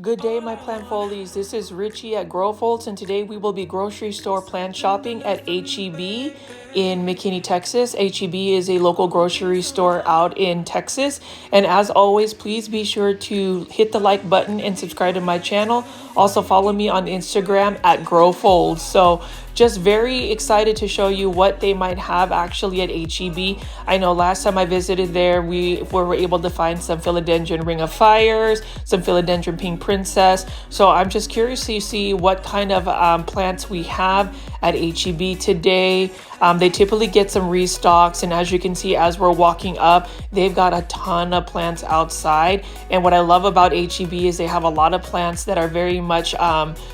Good day, my plant folies. This is Richie at Growfolds, and today we will be grocery store plant shopping at HEB in McKinney, Texas. HEB is a local grocery store out in Texas. And as always, please be sure to hit the like button and subscribe to my channel. Also follow me on Instagram at Growfolds. So just very excited to show you what they might have actually at HEB. I know last time I visited there, we were able to find some philodendron ring of fires, some philodendron pink princess. So I'm just curious to see what kind of plants we have at HEB today. They typically get some restocks, and as you can see, as we're walking up, they've got a ton of plants outside. And what I love about HEB is they have a lot of plants that are very much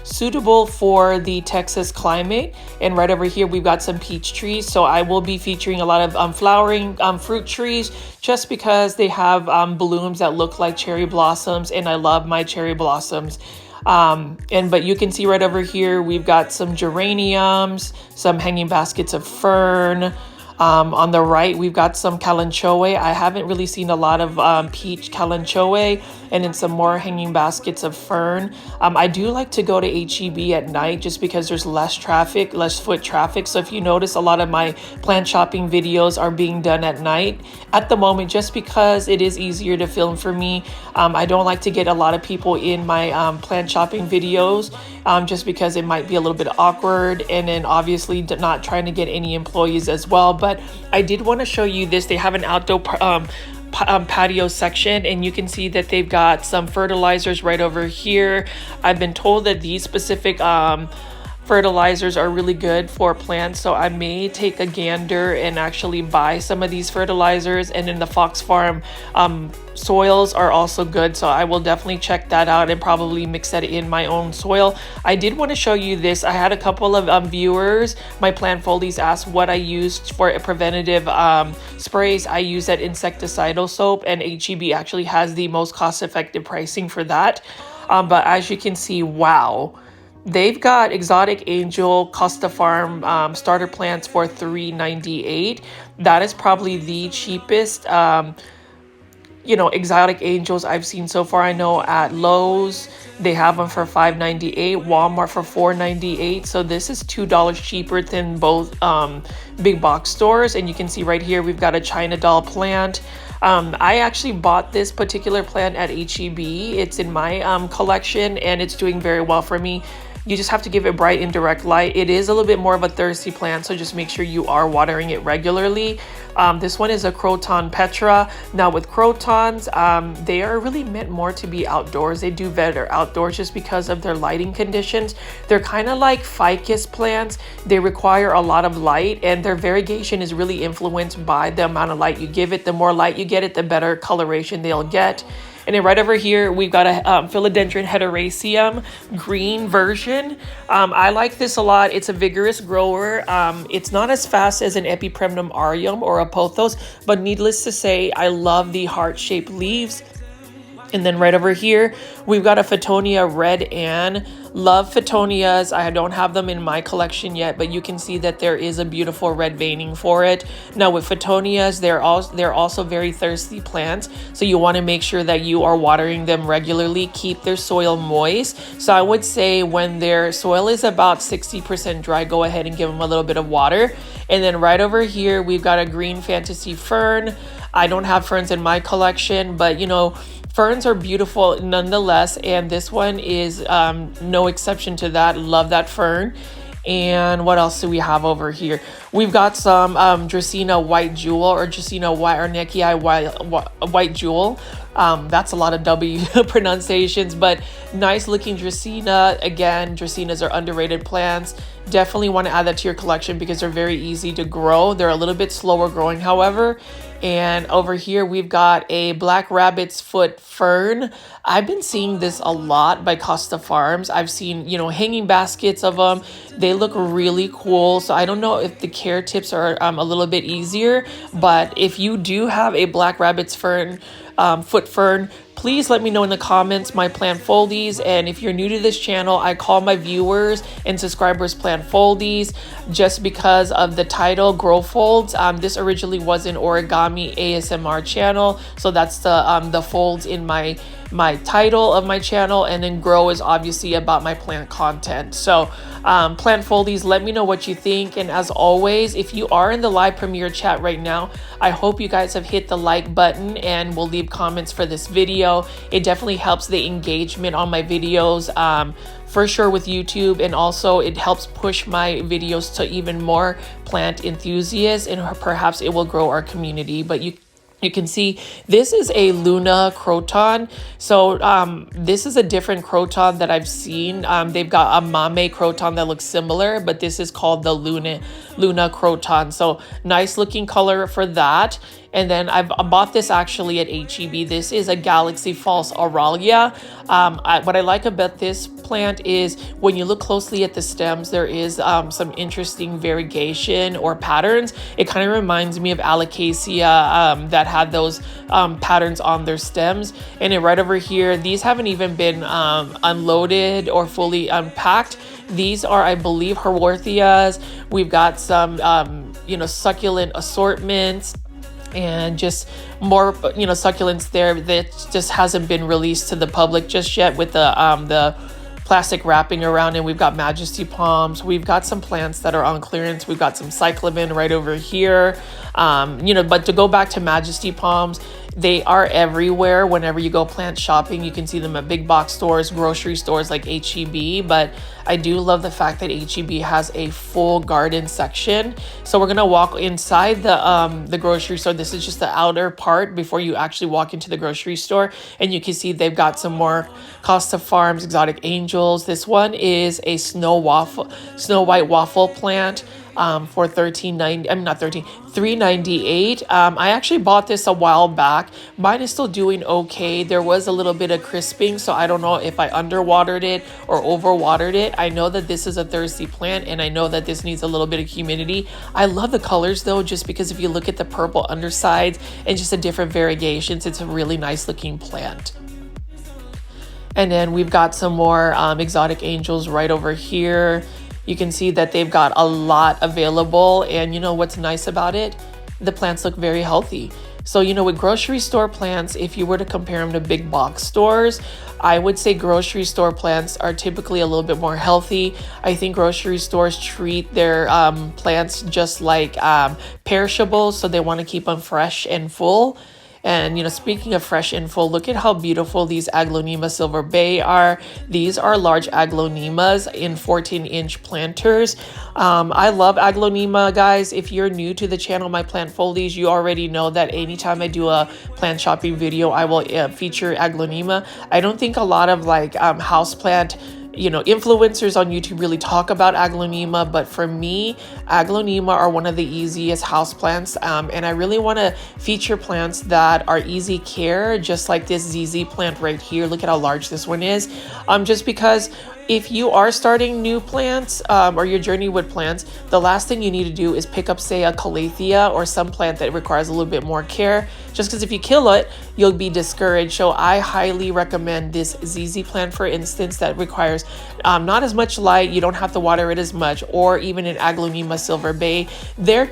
suitable for the Texas climate. And right over here, we've got some peach trees. So I will be featuring a lot of flowering fruit trees just because they have blooms that look like cherry blossoms, and I love my cherry blossoms. But you can see right over here, we've got some geraniums, some hanging baskets of fern. On the right, we've got some kalanchoe. I haven't really seen a lot of peach kalanchoe, and then some more hanging baskets of fern. I do like to go to HEB at night just because there's less traffic, less foot traffic. So if you notice, a lot of my plant shopping videos are being done at night at the moment, just because it is easier to film for me. I don't like to get a lot of people in my plant shopping videos just because it might be a little bit awkward, and then obviously not trying to get any employees as well. But I did want to show you this. They have an outdoor patio section, and you can see that they've got some fertilizers right over here. I've been told that these specific fertilizers are really good for plants, so I may take a gander and actually buy some of these fertilizers. And then the Fox Farm soils are also good, so I will definitely check that out and probably mix that in my own soil. I did want to show you this. I had a couple of viewers, my plant folies, asked what I used for a preventative sprays. I use that insecticidal soap, and HEB actually has the most cost-effective pricing for that. But as you can see, wow, they've got Exotic Angel Costa Farm starter plants for $3.98. That is probably the cheapest Exotic Angels I've seen so far. I know at Lowe's they have them for $5.98, Walmart for $4.98. So this is $2 cheaper than both big box stores. And you can see right here we've got a China doll plant. I actually bought this particular plant at HEB. It's in my collection, and it's doing very well for me. You just have to give it bright and direct light. It is a little bit more of a thirsty plant, so just make sure you are watering it regularly. This one is a Croton Petra. Now with crotons, they are really meant more to be outdoors. They do better outdoors just because of their lighting conditions. They're kind of like ficus plants. They require a lot of light, and their variegation is really influenced by the amount of light you give it. The more light you get it, the better coloration they'll get. And then right over here, we've got a philodendron heteroecium green version. I like this a lot. It's a vigorous grower. It's not as fast as an Epipremnum aureum or a pothos, but needless to say, I love the heart-shaped leaves. And then right over here, we've got a Photonia Red Ann. Love Photonias. I don't have them in my collection yet, but you can see that there is a beautiful red veining for it. Now with Photonias, they're also very thirsty plants, so you want to make sure that you are watering them regularly. Keep their soil moist. So I would say when their soil is about 60% dry, go ahead and give them a little bit of water. And then right over here, we've got a green fantasy fern. I don't have ferns in my collection, but ferns are beautiful nonetheless, and this one is no exception to that. Love that fern. And what else do we have over here? We've got some Dracaena White Jewel, or Dracaena White, or Nekii White Jewel. That's a lot of W pronunciations, but nice looking Dracaena. Again, Dracaenas are underrated plants. Definitely want to add that to your collection because they're very easy to grow. They're a little bit slower growing, however. And over here, we've got a Black Rabbit's Foot Fern. I've been seeing this a lot by Costa Farms. I've seen, hanging baskets of them. They look really cool. So I don't know if the care tips are a little bit easier, but if you do have a Black Rabbit's Fern, foot fern, please let me know in the comments my plant foldies. And if you're new to this channel, I call my viewers and subscribers plant foldies just because of the title, Grow Folds. This originally was an origami ASMR channel, so that's the folds in my title of my channel, and then grow is obviously about my plant content. So plant foldies, let me know what you think. And as always, if you are in the live premiere chat right now, I hope you guys have hit the like button and will leave comments for this video. It definitely helps the engagement on my videos for sure with YouTube, and also it helps push my videos to even more plant enthusiasts, and perhaps it will grow our community. But you can see this is a Luna croton. So this is a different croton that I've seen. They've got a Mame croton that looks similar, but this is called the Luna croton. So nice looking color for that. And then I bought this actually at HEB. This is a Galaxy False Aurelia. What I like about this plant is when you look closely at the stems, there is some interesting variegation or patterns. It kind of reminds me of Alocasia that had those patterns on their stems. And then right over here, these haven't even been unloaded or fully unpacked. These are, I believe, Haworthias. We've got some, succulent assortments, and just more, succulents there that just hasn't been released to the public just yet with the plastic wrapping around. And we've got Majesty Palms. We've got some plants that are on clearance. We've got some cyclamen right over here. But to go back to Majesty Palms, they are everywhere. Whenever you go plant shopping, you can see them at big box stores, grocery stores like HEB. But I do love the fact that HEB has a full garden section. So we're gonna walk inside the grocery store. This is just the outer part before you actually walk into the grocery store, and you can see they've got some more Costa Farms Exotic Angels. This one is a Snow White waffle plant. For $3.98. I actually bought this a while back. Mine is still doing okay. There was a little bit of crisping, so I don't know if I underwatered it or overwatered it. I know that this is a thirsty plant, and I know that this needs a little bit of humidity. I love the colors though, just because if you look at the purple undersides and just the different variegations, it's a really nice looking plant. And then we've got some more Exotic Angels right over here. You can see that they've got a lot available, and you know what's nice about it? The plants look very healthy. So, with grocery store plants, if you were to compare them to big box stores, I would say grocery store plants are typically a little bit more healthy. I think grocery stores treat their plants just like perishables, so they want to keep them fresh and full. And, speaking of fresh and full, look at how beautiful these Aglaonema Silver Bay are. These are large Aglaonemas in 14-inch planters. I love Aglaonema, guys. If you're new to the channel, my plant foldies, you already know that anytime I do a plant shopping video, I will feature Aglaonema. I don't think a lot of houseplant influencers on YouTube really talk about Aglaonema, but for me, Aglaonema are one of the easiest houseplants, and I really want to feature plants that are easy care, just like this ZZ plant right here. Look at how large this one is, just because if you are starting new plants or your journey with plants, the last thing you need to do is pick up, say, a Calathea or some plant that requires a little bit more care, just because if you kill it, you'll be discouraged. So I highly recommend this ZZ plant, for instance, that requires not as much light. You don't have to water it as much, or even an Aglaonema Silver Bay. Their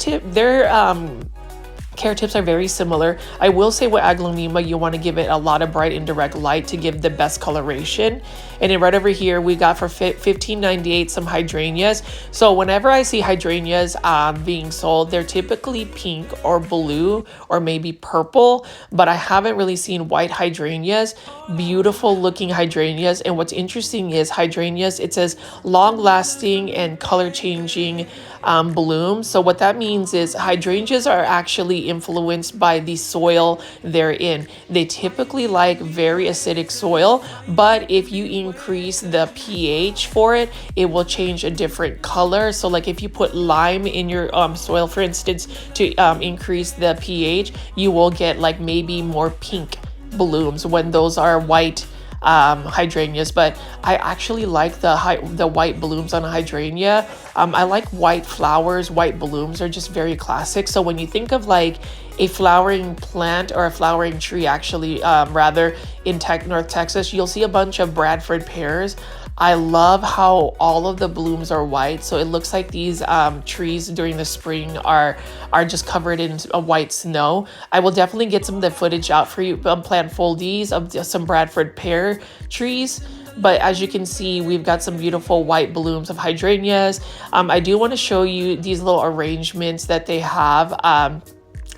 care tips are very similar. I will say with Aglaonema, you want to give it a lot of bright indirect light to give the best coloration. And then right over here, we got for $15.98 some hydrangeas. So whenever I see hydrangeas being sold, they're typically pink or blue or maybe purple, but I haven't really seen white hydrangeas. Beautiful looking hydrangeas. And what's interesting is hydrangeas, it says long lasting and color changing blooms. So what that means is hydrangeas are actually influenced by the soil they're in. They typically like very acidic soil, but if you increase the pH for it, it will change a different color. So like if you put lime in your soil, for instance, to increase the pH, you will get like maybe more pink blooms when those are white hydrangeas, but I actually like the white blooms on a hydrangea. I like white flowers. White blooms are just very classic. So when you think of like a flowering plant or a flowering tree, actually, rather in North Texas, you'll see a bunch of Bradford pears. I love how all of the blooms are white, so it looks like these trees during the spring are just covered in a white snow. I will definitely get some of the footage out for you, plant foldies of some Bradford pear trees. But as you can see, we've got some beautiful white blooms of hydrangeas. I do want to show you these little arrangements that they have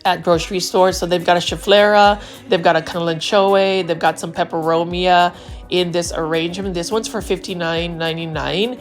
at grocery stores. So they've got a chiflera, they've got a kalanchoe, they've got some peperomia in this arrangement. This one's for $59.99.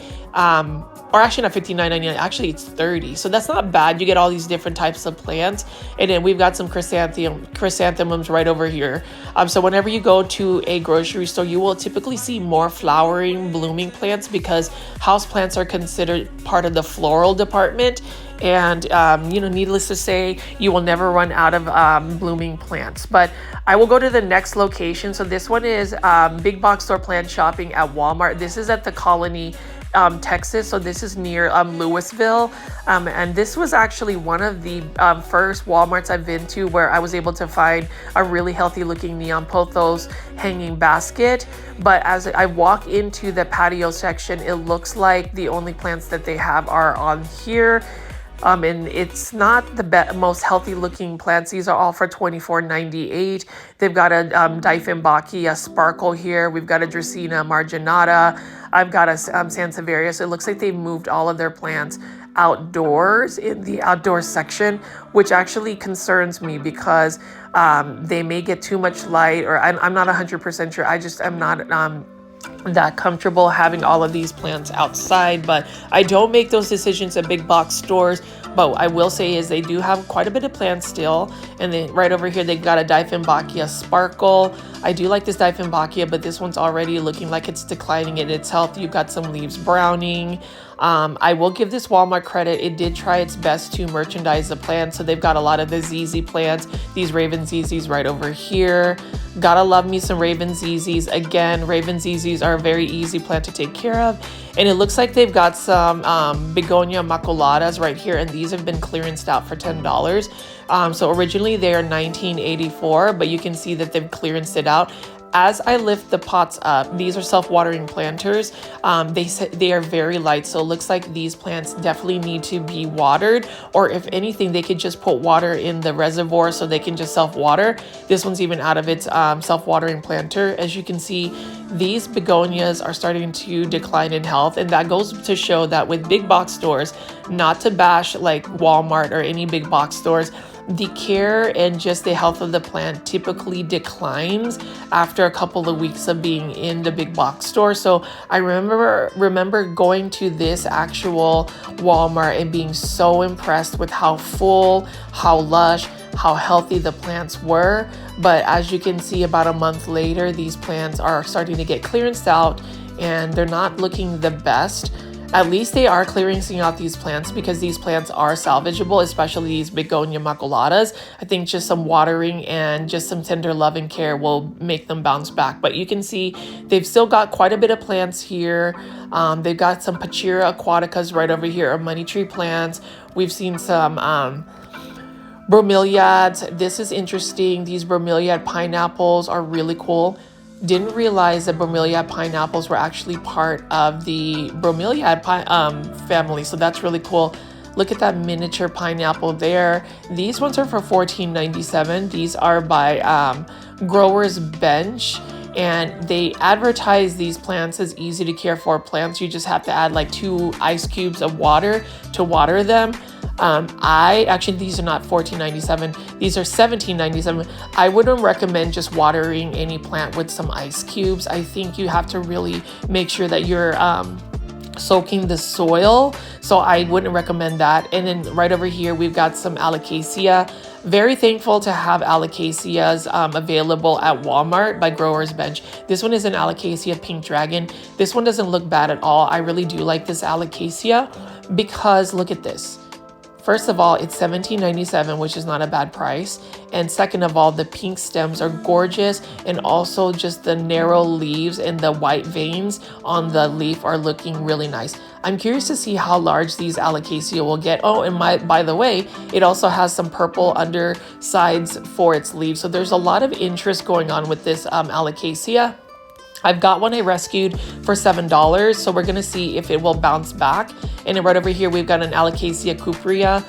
Or actually not $59.99, actually it's $30. So that's not bad. You get all these different types of plants. And then we've got some chrysanthemums right over here. So whenever you go to a grocery store, you will typically see more flowering, blooming plants because houseplants are considered part of the floral department. And, needless to say, you will never run out of blooming plants. But I will go to the next location. So this one is big box store plant shopping at Walmart. This is at the Colony, Texas. So this is near Louisville. And this was actually one of the first Walmarts I've been to where I was able to find a really healthy looking neon pothos hanging basket. But as I walk into the patio section, it looks like the only plants that they have are on here. And it's not the most healthy looking plants. These are all for $24.98. They've got a Dieffenbachia sparkle here. We've got a Dracaena marginata. I've got a Sansevieria. So it looks like they've moved all of their plants outdoors in the outdoor section, which actually concerns me because they may get too much light, or I'm not 100% sure. I just am not that comfortable having all of these plants outside. But I don't make those decisions at big box stores. But I will say is they do have quite a bit of plants still. And then right over here, they've got a Dieffenbachia sparkle. I do like this Dieffenbachia, but this one's already looking like it's declining in its health. You've got some leaves browning. I will give this Walmart credit. It did try its best to merchandise the plants. So they've got a lot of the ZZ plants, these Raven ZZs right over here. Gotta love me some Raven ZZs. Again, Raven ZZs are a very easy plant to take care of. And it looks like they've got some Begonia maculatas right here. And these have been clearanced out for $10. So originally they are $19.84, but you can see that they've clearanced it out. As I lift the pots up, these are self-watering planters. They are very light, so it looks like these plants definitely need to be watered, or if anything, they could just put water in the reservoir so they can just self-water. This one's even out of its self-watering planter. As you can see, these begonias are starting to decline in health, and that goes to show that with big box stores, not to bash like Walmart or any big box stores, the care and just the health of the plant typically declines after a couple of weeks of being in the big box store. So I remember going to this actual Walmart and being so impressed with how full, how lush, how healthy the plants were. But as you can see, about a month later, these plants are starting to get clearanced out and they're not looking the best. At least they are clearancing out these plants because these plants are salvageable, especially these Begonia maculatas. I think just some watering and just some tender love and care will make them bounce back. But you can see they've still got quite a bit of plants here. They've got some Pachira aquaticas right over here, or money tree plants. We've seen some bromeliads. This is interesting. These bromeliad pineapples are really cool. Didn't realize that bromeliad pineapples were actually part of the bromeliad family, so that's really cool. Look at that miniature pineapple there. These ones are for $14.97. These are by Growers Bench, and they advertise these plants as easy to care for plants. You just have to add like 2 ice cubes of water to water them. These are not $14.97. These are $17.97. I wouldn't recommend just watering any plant with some ice cubes. I think you have to really make sure that you're soaking the soil. So I wouldn't recommend that. And then right over here, we've got some alocasia. Very thankful to have alocasias available at Walmart by Growers Bench. This one is an alocasia pink dragon. This one doesn't look bad at all. I really do like this alocasia because look at this. First of all, it's $17.97, which is not a bad price. And second of all, the pink stems are gorgeous, and also just the narrow leaves and the white veins on the leaf are looking really nice. I'm curious to see how large these alocasia will get. Oh, and by the way, it also has some purple undersides for its leaves. So there's a lot of interest going on with this alocasia. I've got one I rescued for $7, so we're gonna see if it will bounce back. And then right over here, we've got an Alocasia cuprea.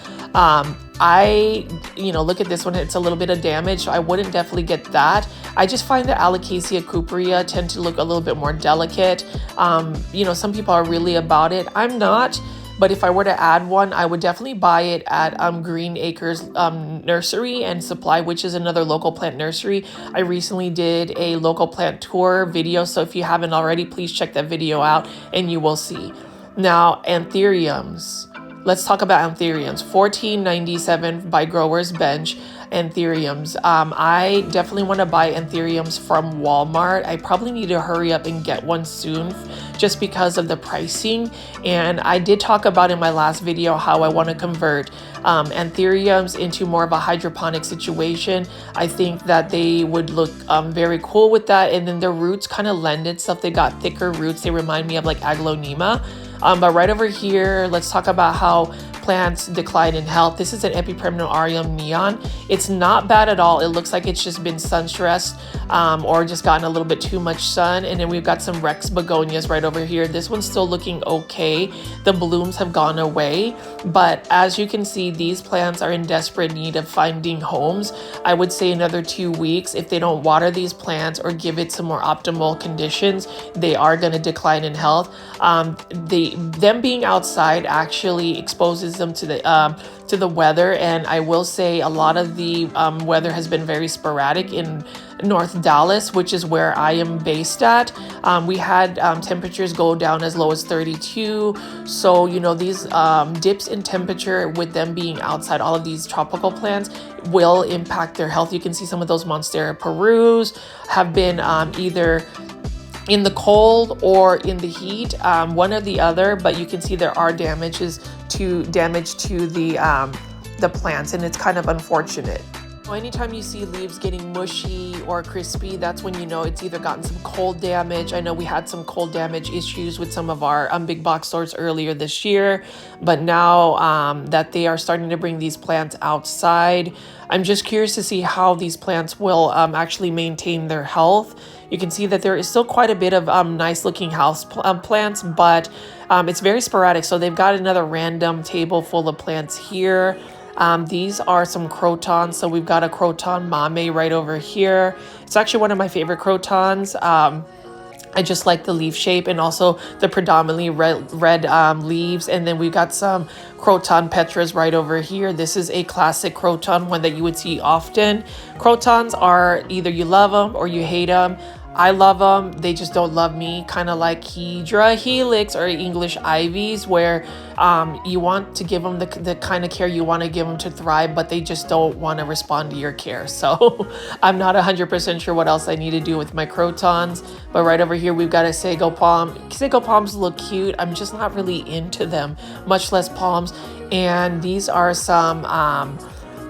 Look at this one, it's a little bit of damage, so I wouldn't definitely get that. I just find the Alocasia cuprea tend to look a little bit more delicate. Some people are really about it. I'm not. But if I were to add one, I would definitely buy it at Green Acres Nursery and Supply, which is another local plant nursery. I recently did a local plant tour video, so if you haven't already, please check that video out and you will see. Now, anthuriums. Let's talk about anthuriums. $14.97 by Growers Bench. Anthuriums. I definitely want to buy anthuriums from Walmart. I probably need to hurry up and get one soon just because of the pricing. And I did talk about in my last video how I want to convert anthuriums into more of a hydroponic situation. I think that they would look very cool with that. And then their roots kind of lend itself. They got thicker roots. They remind me of like aglaonema. But right over here, let's talk about how plants decline in health. This is an Epipremnum neon. It's not bad at all. It looks like it's just been sun stressed or just gotten a little bit too much sun. And then we've got some Rex begonias right over here. This one's still looking okay. The blooms have gone away, but as you can see, these plants are in desperate need of finding homes. I would say another 2 weeks, if they don't water these plants or give it some more optimal conditions, they are going to decline in health. Them being outside actually exposes them to the weather, and I will say a lot of the weather has been very sporadic in North Dallas, which is where I am based at. We had temperatures go down as low as 32. So, these dips in temperature with them being outside, all of these tropical plants will impact their health. You can see some of those Monstera perus have been either in the cold or in the heat, one or the other, but you can see there are damage to the plants, and it's kind of unfortunate. Anytime you see leaves getting mushy or crispy, that's when you know it's either gotten some cold damage. I know we had some cold damage issues with some of our big box stores earlier this year, but now that they are starting to bring these plants outside, I'm just curious to see how these plants will actually maintain their health. You can see that there is still quite a bit of nice looking house plants, but it's very sporadic. So they've got another random table full of plants here. These are some crotons. So we've got a croton mame right over here. It's actually one of my favorite crotons. I just like the leaf shape and also the predominantly red leaves. And then we've got some croton petras right over here. This is a classic croton, one that you would see often. Crotons are either you love them or you hate them. I love them. They just don't love me, kind of like Hedra helix or English ivies, where you want to give them the kind of care you want to give them to thrive, but they just don't want to respond to your care. So I'm not 100% sure what else I need to do with my crotons. But right over here, we've got a sago palm. Sago palms look cute. I'm just not really into them, much less palms. And these are some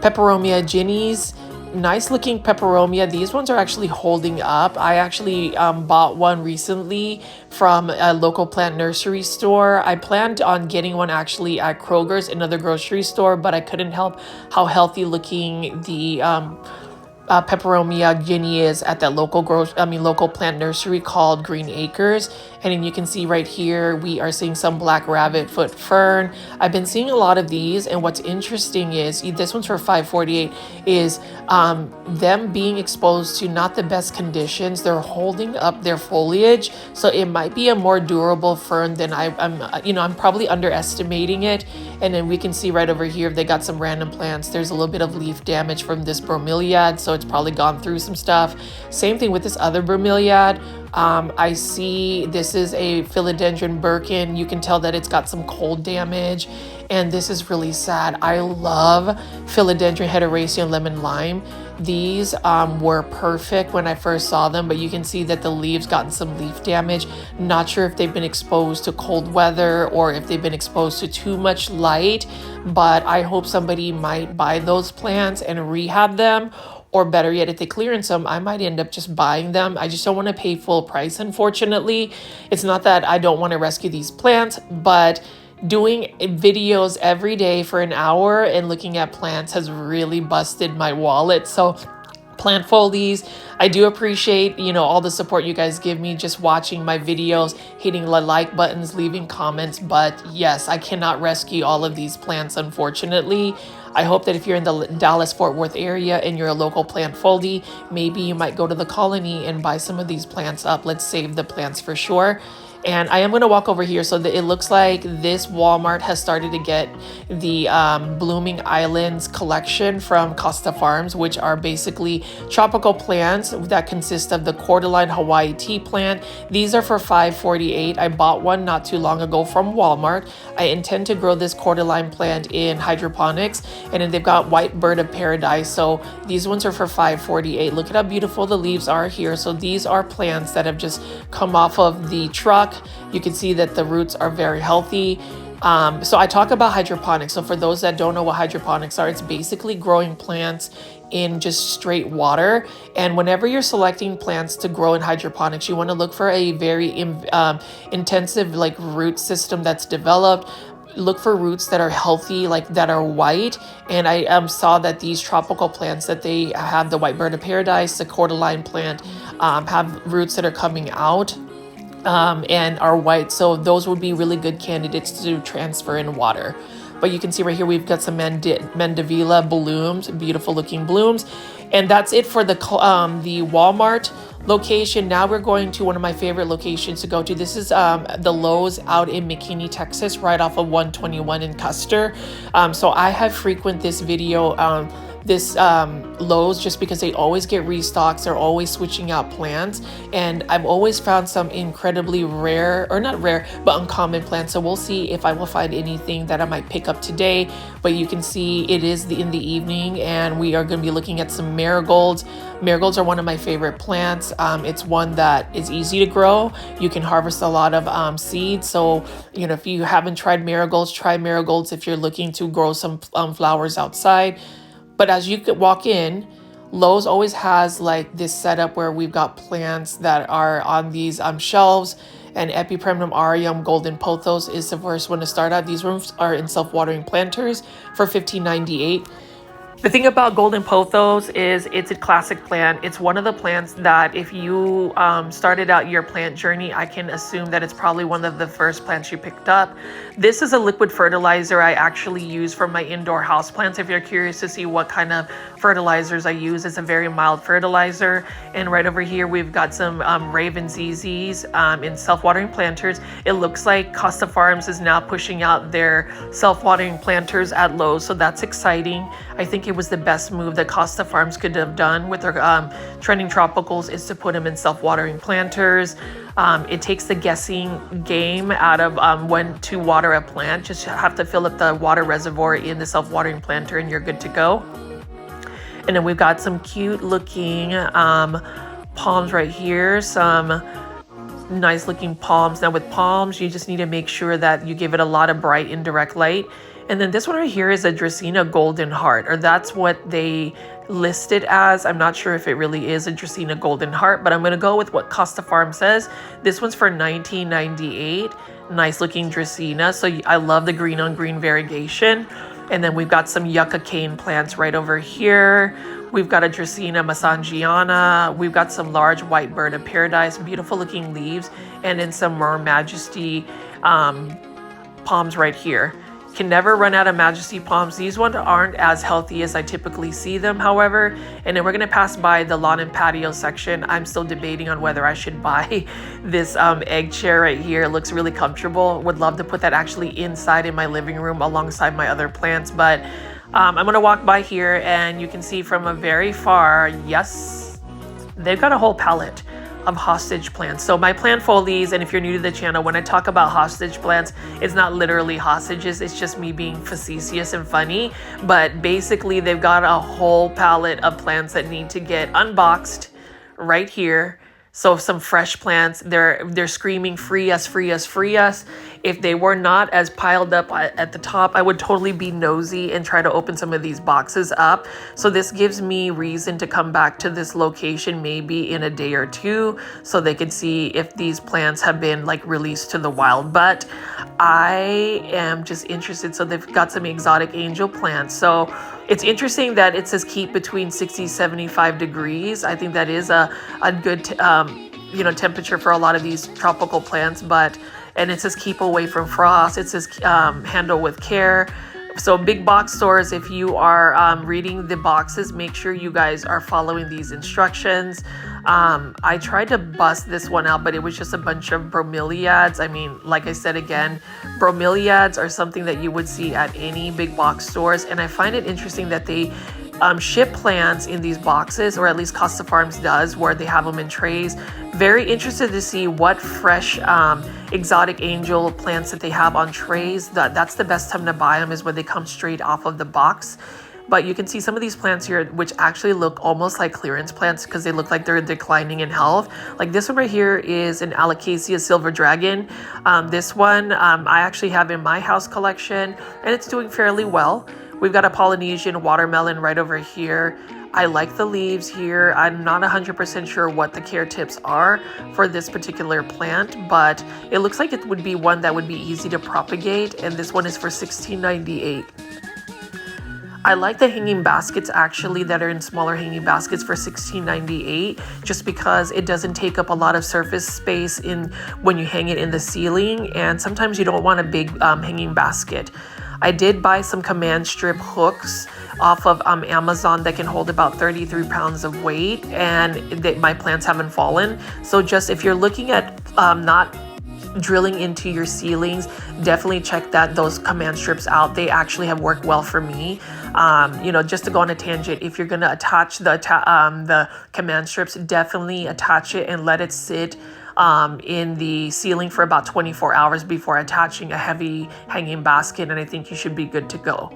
peperomia ginnies. Nice looking peperomia. These ones are actually holding up. I actually bought one recently from a local plant nursery store. I planned on getting one actually at Kroger's, another grocery store, but I couldn't help how healthy looking the peperomia ginny is at that local plant nursery called Green Acres. And then you can see right here, we are seeing some black rabbit foot fern. I've been seeing a lot of these, and what's interesting is, this one's for $5.48, is them being exposed to not the best conditions. They're holding up their foliage, so it might be a more durable fern than I'm probably underestimating it. And then we can see right over here, they got some random plants. There's a little bit of leaf damage from this bromeliad, so it's probably gone through some stuff. Same thing with this other bromeliad. I see this is a philodendron Birkin. You can tell that it's got some cold damage, and this is really sad. I love philodendron heteroraceum lemon lime. These were perfect when I first saw them, but you can see that the leaves gotten some leaf damage. Not sure if they've been exposed to cold weather or if they've been exposed to too much light, but I hope somebody might buy those plants and rehab them. Or better yet, if they clearance them, I might end up just buying them. I just don't want to pay full price, unfortunately. It's not that I don't want to rescue these plants, but doing videos every day for an hour and looking at plants has really busted my wallet. So plant foldies, I do appreciate, you know, all the support you guys give me just watching my videos, hitting the like buttons, leaving comments. But yes, I cannot rescue all of these plants, unfortunately. I hope that if you're in the Dallas-Fort Worth area and you're a local plant foldie, maybe you might go to the colony and buy some of these plants up. Let's save the plants for sure. And I am going to walk over here so that it looks like this Walmart has started to get the Blooming Islands collection from Costa Farms, which are basically tropical plants that consist of the Cordyline Hawaii tea plant. These are for $5.48. I bought one not too long ago from Walmart. I intend to grow this Cordyline plant in hydroponics, and then they've got White Bird of Paradise. So these ones are for $5.48. Look at how beautiful the leaves are here. So these are plants that have just come off of the truck. You can see that the roots are very healthy. So I talk about hydroponics. So for those that don't know what hydroponics are, it's basically growing plants in just straight water. And whenever you're selecting plants to grow in hydroponics, you want to look for a very intensive like root system that's developed. Look for roots that are healthy, like that are white. And I saw that these tropical plants that they have, the White Bird of Paradise, the Cordyline plant, have roots that are coming out and are white. So those would be really good candidates to transfer in water. But you can see right here, we've got some Mandevilla blooms, beautiful looking blooms. And that's it for the Walmart location. Now we're going to one of my favorite locations to go to. This is the Lowe's out in McKinney, Texas, right off of 121 in Custer. So I have frequent this video, this Lowe's, just because they always get restocks. They're always switching out plants, and I've always found some incredibly rare, or not rare, but uncommon plants. So we'll see if I will find anything that I might pick up today. But you can see it is in the evening, and we are going to be looking at some marigolds. Marigolds are one of my favorite plants. It's one that is easy to grow. You can harvest a lot of seeds. So, you know, if you haven't tried marigolds, try marigolds if you're looking to grow some flowers outside. But as you could walk in, Lowe's always has like this setup where we've got plants that are on these shelves, and Epipremnum aureum golden pothos is the first one to start out. These rooms are in self-watering planters for $15.98. The thing about golden pothos is it's a classic plant. It's one of the plants that if you started out your plant journey, I can assume that it's probably one of the first plants you picked up. This is a liquid fertilizer I actually use for my indoor houseplants. If you're curious to see what kind of fertilizers I use, it's a very mild fertilizer. And right over here, we've got some Raven ZZs in self-watering planters. It looks like Costa Farms is now pushing out their self-watering planters at Lowe's, so that's exciting. I think it was the best move that Costa Farms could have done with their trending tropicals, is to put them in self-watering planters. It takes the guessing game out of when to water a plant. Just have to fill up the water reservoir in the self-watering planter and you're good to go. And then we've got some cute looking palms right here, some nice looking palms. Now with palms, you just need to make sure that you give it a lot of bright indirect light. And then this one right here is a Dracaena Golden Heart, or that's what they list it as. I'm not sure if it really is a Dracaena Golden Heart, but I'm going to go with what Costa Farm says. This one's for $19.98. Nice looking Dracaena. So I love the green on green variegation. And then we've got some yucca cane plants right over here. We've got a Dracaena Masangiana. We've got some large White Bird of Paradise, beautiful looking leaves, and then some Mer Majesty palms right here. Can never run out of Majesty palms. These ones aren't as healthy as I typically see them, however. And then we're gonna pass by the lawn and patio section. I'm still debating on whether I should buy this egg chair right here. It looks really comfortable. Would love to put that actually inside in my living room alongside my other plants. But I'm gonna walk by here and you can see from a very far, yes, they've got a whole pallet of hostage plants. So my plant folies, and if you're new to the channel, when I talk about hostage plants, it's not literally hostages, it's just me being facetious and funny. But basically they've got a whole palette of plants that need to get unboxed right here. So some fresh plants, they're screaming, free us, free us, free us. If they were not as piled up at the top, I would totally be nosy and try to open some of these boxes up. So this gives me reason to come back to this location maybe in a day or two so they could see if these plants have been like released to the wild. But I am just interested. So they've got some exotic angel plants. So it's interesting that it says keep between 60, 75 degrees. I think that is a good, temperature for a lot of these tropical plants, and it says keep away from frost. It says handle with care. So big box stores, if you are reading the boxes, make sure you guys are following these instructions. I tried to bust this one out, but it was just a bunch of bromeliads. I mean, like I said again, bromeliads are something that you would see at any big box stores. And I find it interesting that they ship plants in these boxes, or at least Costa Farms does, where they have them in trays. Very interested to see what fresh exotic angel plants that they have on trays. That's the best time to buy them, is when they come straight off of the box. But you can see some of these plants here, which actually look almost like clearance plants because they look like they're declining in health. Like this one right here is an Alocasia silver dragon. This one I actually have in my house collection, and it's doing fairly well. We've got a Polynesian watermelon right over here. I like the leaves here. I'm not 100% sure what the care tips are for this particular plant, but it looks like it would be one that would be easy to propagate, and this one is for $16.98. I like the hanging baskets actually that are in smaller hanging baskets for $16.98, just because it doesn't take up a lot of surface space when you hang it in the ceiling, and sometimes you don't want a big hanging basket. I did buy some command strip hooks off of Amazon that can hold about 33 pounds of weight, and my plants haven't fallen. So just if you're looking at not drilling into your ceilings, definitely check those command strips out. They actually have worked well for me. Just to go on a tangent, if you're gonna attach the command strips, definitely attach it and let it sit in the ceiling for about 24 hours before attaching a heavy hanging basket, and I think you should be good to go.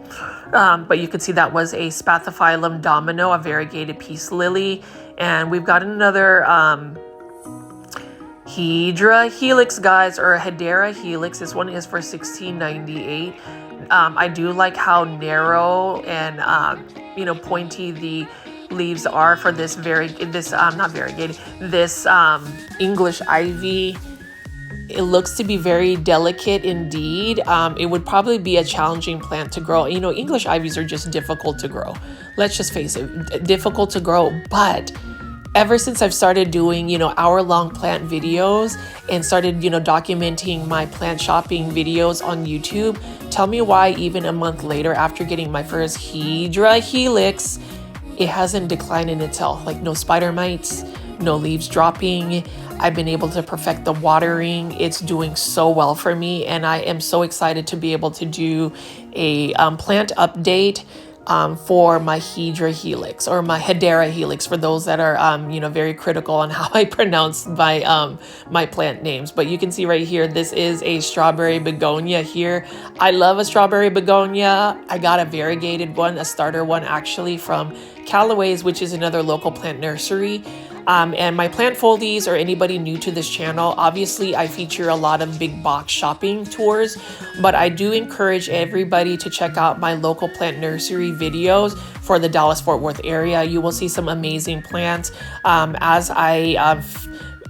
But you can see that was a Spathiphyllum domino, a variegated peace lily, and we've got another Hedera helix, guys, or a Hedera helix. This one is for $16.98. I do like how narrow and pointy the leaves are for this English ivy. It looks to be very delicate indeed. It would probably be a challenging plant to grow. English ivies are just difficult to grow. Let's just face it, difficult to grow. But ever since I've started doing, hour-long plant videos and started, documenting my plant shopping videos on YouTube, tell me why even a month later, after getting my first Hedera helix, it hasn't declined in its health. Like no spider mites, no leaves dropping. I've been able to perfect the watering. It's doing so well for me, and I am so excited to be able to do a plant update for my Hedera helix, or my Hedera helix, for those that are very critical on how I pronounce my plant names. But you can see right here, this is a strawberry begonia here. I love a strawberry begonia. I got a variegated one, a starter one actually, from Callaway's, which is another local plant nursery. And my plant foldies, or anybody new to this channel, obviously I feature a lot of big box shopping tours, but I do encourage everybody to check out my local plant nursery videos for the Dallas-Fort Worth area. You will see some amazing plants. As I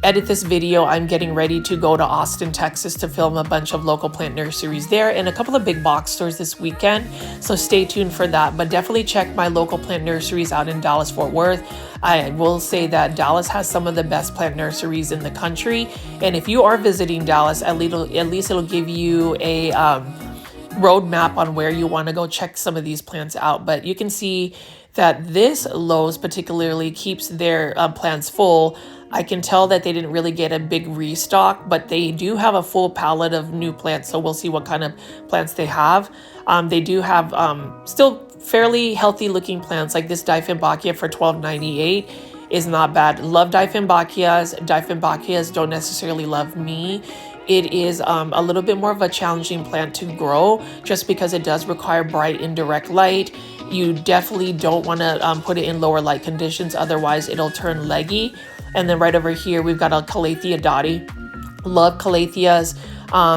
edit this video, I'm getting ready to go to Austin, Texas to film a bunch of local plant nurseries there and a couple of big box stores this weekend. So stay tuned for that, but definitely check my local plant nurseries out in Dallas-Fort Worth. I will say that Dallas has some of the best plant nurseries in the country. And if you are visiting Dallas, at least it'll give you a roadmap on where you want to go check some of these plants out. But you can see that this Lowe's particularly keeps their plants full. I can tell that they didn't really get a big restock, but they do have a full palette of new plants. So we'll see what kind of plants they have. They do have still fairly healthy looking plants, like this Dieffenbachia for $12.98. is not bad. Love Dieffenbachias. Dieffenbachias don't necessarily love me. It is a little bit more of a challenging plant to grow just because it does require bright indirect light. You definitely don't want to put it in lower light conditions, otherwise it'll turn leggy. And then right over here, we've got a Calathea dotty. Love Calatheas.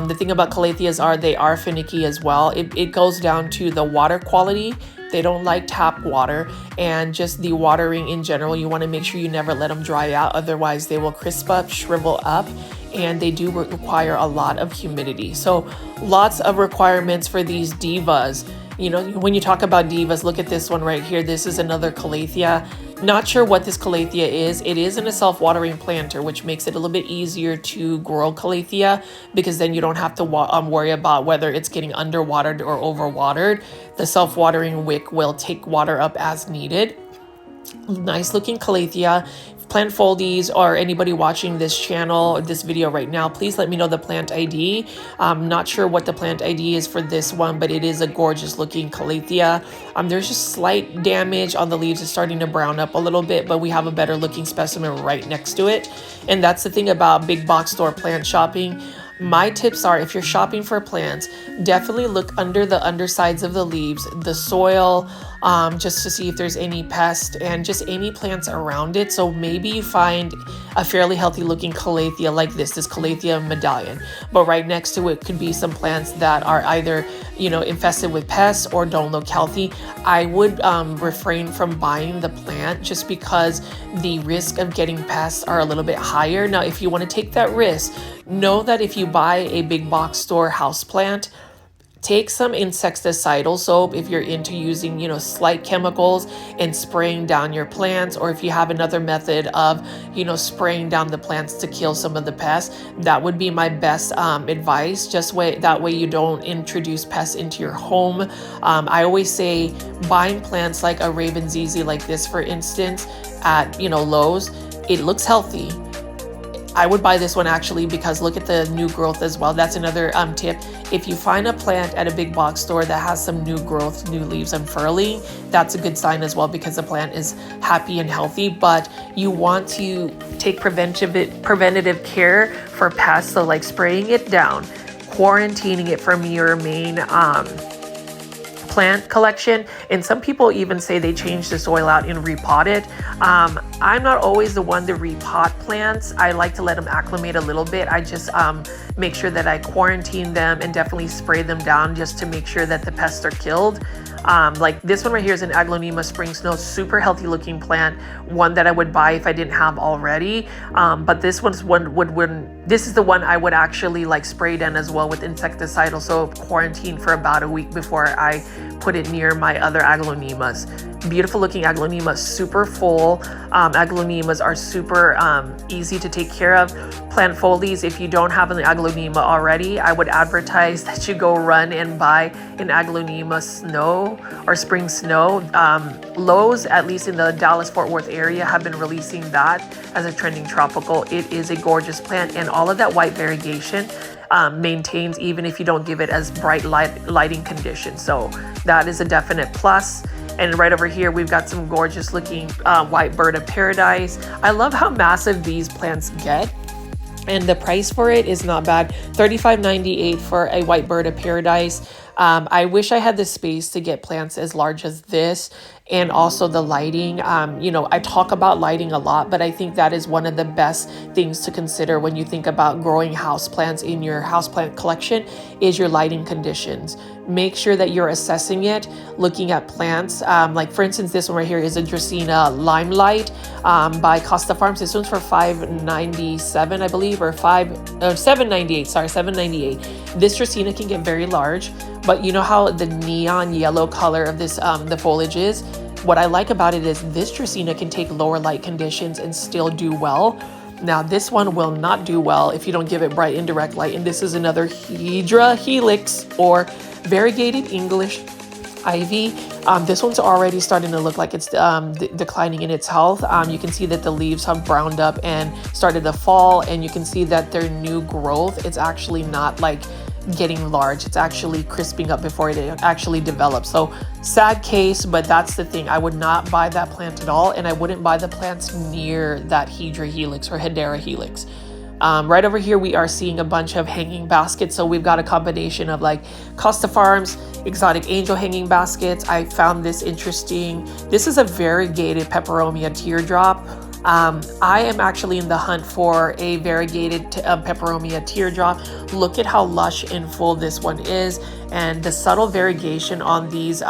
The thing about Calatheas are they are finicky as well. It goes down to the water quality. They don't like tap water, and just the watering in general. You want to make sure you never let them dry out, otherwise they will crisp up, shrivel up, and they do require a lot of humidity. So lots of requirements for these divas. You know, when you talk about divas, look at this one right here. This is another Calathea. Not sure what this Calathea is. It isn't a self-watering planter, which makes it a little bit easier to grow Calathea, because then you don't have to worry about whether it's getting underwatered or overwatered. The self-watering wick will take water up as needed. Nice looking Calathea. Plant foldies or anybody watching this channel, this video right now, please let me know the plant ID. I'm not sure what the plant ID is for this one, but it is a gorgeous looking Calathea. There's just slight damage on the leaves. It's starting to brown up a little bit, but we have a better looking specimen right next to it. And that's the thing about big box store plant shopping. My tips are, if you're shopping for plants, definitely look under the undersides of the leaves, the soil, just to see if there's any pest and just any plants around it. So maybe you find a fairly healthy looking Calathea like this Calathea medallion, but right next to it could be some plants that are either, you know, infested with pests or don't look healthy. I would refrain from buying the plant just because the risk of getting pests are a little bit higher. Now, if you want to take that risk, know that if you buy a big box store house plant, take some insecticidal soap if you're into using, you know, slight chemicals and spraying down your plants, or if you have another method of, you know, spraying down the plants to kill some of the pests. That would be my best advice. That way you don't introduce pests into your home. I always say buying plants like a Raven ZZ like this, for instance, at, you know, Lowe's, it looks healthy. I would buy this one actually because look at the new growth as well. That's another tip. If you find a plant at a big box store that has some new growth, new leaves unfurling, that's a good sign as well, because the plant is happy and healthy. But you want to take preventative care for pests, so like spraying it down, quarantining it from your main plant collection. And some people even say they change the soil out and repot it. I'm not always the one to repot plants. I like to let them acclimate a little bit. I just make sure that I quarantine them and definitely spray them down just to make sure that the pests are killed. Like this one right here is an Aglaonema spring snow, super healthy looking plant, one that I would buy if I didn't have already. But this one's this is the one I would actually like spray down as well with insecticidal soap, quarantine for about a week before I put it near my other Aglaonemas. Beautiful looking Aglaonema, super full. Aglaonemas are super easy to take care of. Plant folies, if you don't have an Aglaonema already, I would advertise that you go run and buy an Aglaonema snow or spring snow. Lowe's, at least in the Dallas-Fort Worth area, have been releasing that as a trending tropical. It is a gorgeous plant, and all of that white variegation maintains even if you don't give it as bright lighting conditions. So that is a definite plus. And right over here, we've got some gorgeous looking white bird of paradise. I love how massive these plants get. And the price for it is not bad. $35.98 for a white bird of paradise. I wish I had the space to get plants as large as this, and also the lighting. You know, I talk about lighting a lot, but I think that is one of the best things to consider when you think about growing houseplants in your houseplant collection, is your lighting conditions. Make sure that you're assessing it, looking at plants. Like for instance, this one right here is a Dracaena Limelight by Costa Farms. This one's for $5.97, I believe, or $7.98. Sorry, $7.98. This Dracaena can get very large, but you know how the neon yellow color of this the foliage is? What I like about it is this Dracaena can take lower light conditions and still do well. Now this one will not do well if you don't give it bright indirect light, and this is another Hydra Helix, or variegated English ivy. This one's already starting to look like it's declining in its health. You can see that the leaves have browned up and started to fall, and you can see that their new growth, it's actually not like, getting large. It's actually crisping up before it actually develops. So sad case, but that's the thing. I would not buy that plant at all, and I wouldn't buy the plants near that Hydra helix or Hedera helix. Right over here, we are seeing a bunch of hanging baskets. So we've got a combination of like Costa Farms, exotic angel hanging baskets. I found this interesting. This is a variegated peperomia teardrop. I am actually in the hunt for a variegated peperomia teardrop. Look at how lush and full this one is. And the subtle variegation on these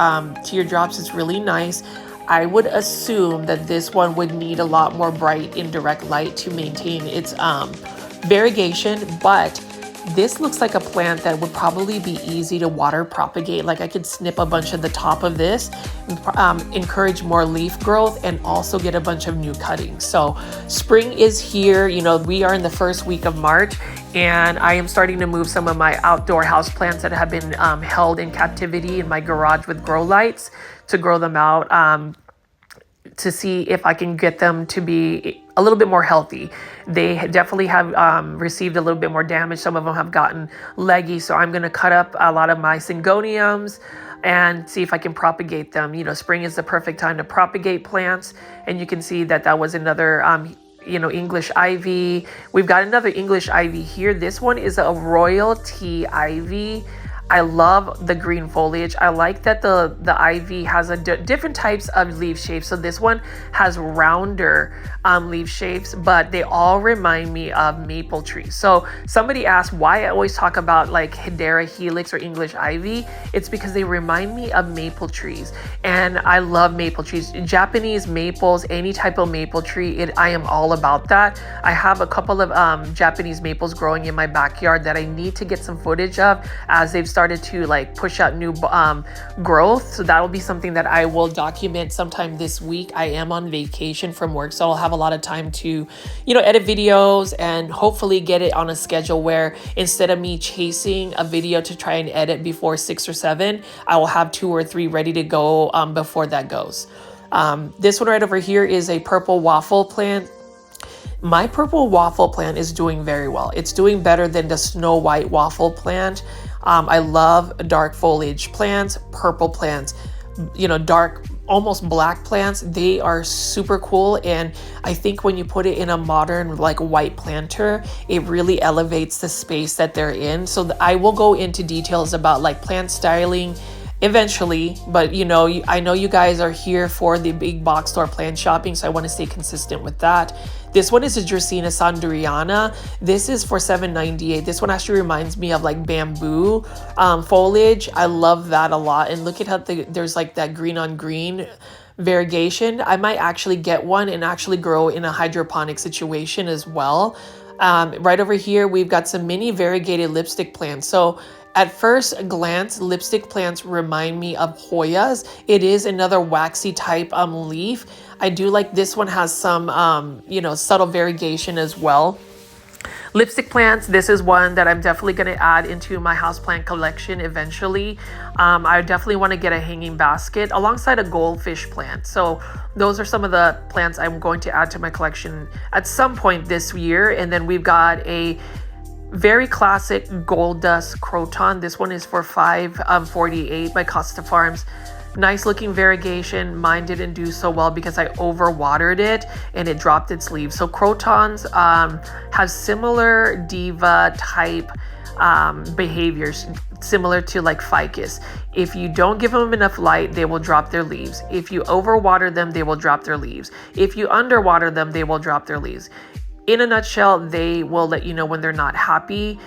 teardrops is really nice. I would assume that this one would need a lot more bright indirect light to maintain its variegation, but this looks like a plant that would probably be easy to water propagate. Like I could snip a bunch of the top of this, encourage more leaf growth, and also get a bunch of new cuttings. So spring is here. You know, we are in the first week of March, and I am starting to move some of my outdoor houseplants that have been held in captivity in my garage with grow lights to grow them out, to see if I can get them to be a little bit more healthy. They definitely have received a little bit more damage. Some of them have gotten leggy, so I'm going to cut up a lot of my syngoniums and see if I can propagate them. You know, spring is the perfect time to propagate plants, and you can see that that was another English ivy. We've got another English ivy here. This one is a royalty ivy. I love the green foliage. I like that the ivy has different types of leaf shapes. So this one has rounder leaf shapes, but they all remind me of maple trees. So somebody asked why I always talk about like Hedera helix or English ivy. It's because they remind me of maple trees, and I love maple trees. Japanese maples, any type of maple tree, I am all about that. I have a couple of Japanese maples growing in my backyard that I need to get some footage of as they've started to like push out new growth. So that'll be something that I will document sometime this week. I am on vacation from work, so I'll have a lot of time to, edit videos and hopefully get it on a schedule where instead of me chasing a video to try and edit before 6 or 7, I will have 2 or 3 ready to go before that goes. This one right over here is a purple waffle plant. My purple waffle plant is doing very well. It's doing better than the snow white waffle plant. I love dark foliage plants, purple plants, dark, almost black plants. They are super cool. And I think when you put it in a modern like white planter, it really elevates the space that they're in. So I will go into details about like plant styling eventually, but I know you guys are here for the big box store plant shopping, so I want to stay consistent with that. This one is a Dracaena sanderiana. This is for $7.98. This one actually reminds me of like bamboo foliage. I love that a lot. And look at how there's like that green on green variegation. I might actually get one and actually grow in a hydroponic situation as well. Right over here, we've got some mini variegated lipstick plants. So at first glance, lipstick plants remind me of Hoyas. It is another waxy type leaf. I do like this one has some, subtle variegation as well. Lipstick plants, this is one that I'm definitely going to add into my houseplant collection eventually. I definitely want to get a hanging basket alongside a goldfish plant. So those are some of the plants I'm going to add to my collection at some point this year. And then we've got a very classic gold dust croton. This one is for $5.48 by Costa Farms. Nice looking variegation. Mine didn't do so well because I overwatered it and it dropped its leaves. So crotons have similar diva type behaviors, similar to like ficus. If you don't give them enough light, they will drop their leaves. If you overwater them, they will drop their leaves. If you underwater them, they will drop their leaves. In a nutshell, they will let you know when they're not happy.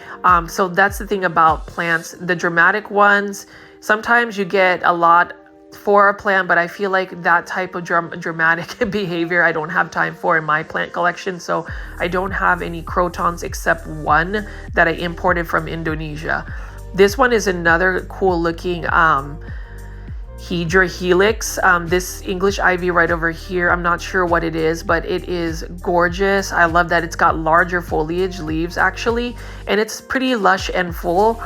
So that's the thing about plants. The dramatic ones, sometimes you get a lot for a plant, but I feel like that type of dramatic behavior I don't have time for in my plant collection. So I don't have any crotons except one that I imported from Indonesia. This one is another cool looking Hydra helix. This English ivy right over here, I'm not sure what it is, but it is gorgeous. I love that it's got larger foliage leaves actually, and it's pretty lush and full.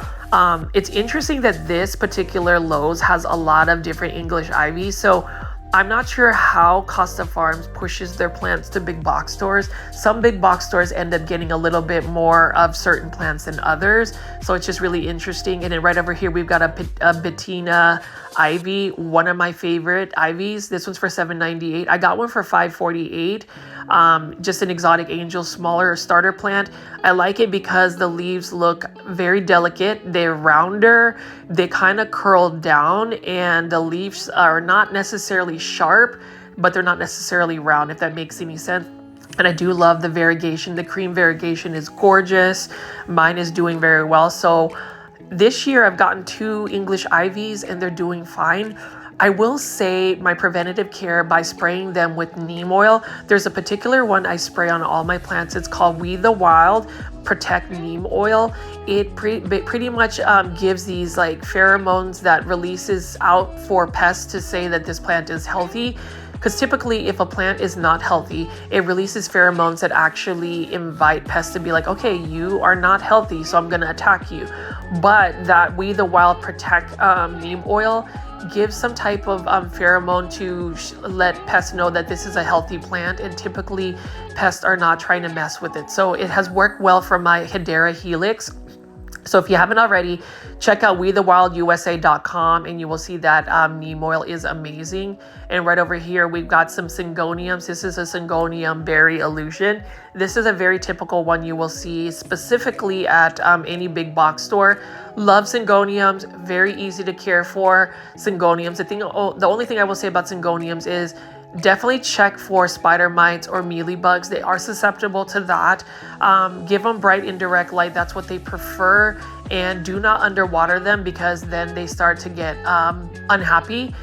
It's interesting that this particular Lowe's has a lot of different English ivies. So I'm not sure how Costa Farms pushes their plants to big box stores. Some big box stores end up getting a little bit more of certain plants than others. So it's just really interesting. And then right over here, we've got a Bettina ivy, one of my favorite ivies. This one's for $7.98. I got one for $5.48. Just an exotic angel, smaller starter plant. I like it because the leaves look very delicate. They're rounder, they kind of curl down, and the leaves are not necessarily sharp, but they're not necessarily round, if that makes any sense. And I do love the variegation. The cream variegation is gorgeous. Mine is doing very well. So this year I've gotten 2 English ivies and they're doing fine. I will say my preventative care by spraying them with neem oil. There's a particular one I spray on all my plants. It's called We the Wild Protect Neem Oil. It pretty much gives these like pheromones that releases out for pests to say that this plant is healthy. Because typically if a plant is not healthy, it releases pheromones that actually invite pests to be like, okay, you are not healthy, so I'm going to attack you. But that We the Wild Protect neem oil gives some type of pheromone to let pests know that this is a healthy plant, and typically pests are not trying to mess with it. So it has worked well for my Hedera helix. So if you haven't already, check out wethewildusa.com and you will see that neem oil is amazing. And right over here, we've got some syngoniums. This is a syngonium berry illusion. This is a very typical one you will see specifically at any big box store. Love syngoniums, very easy to care for. Syngoniums, the only thing I will say about syngoniums is definitely check for spider mites or mealybugs. They are susceptible to that. Give them bright indirect light. That's what they prefer. And do not underwater them because then they start to get unhappy.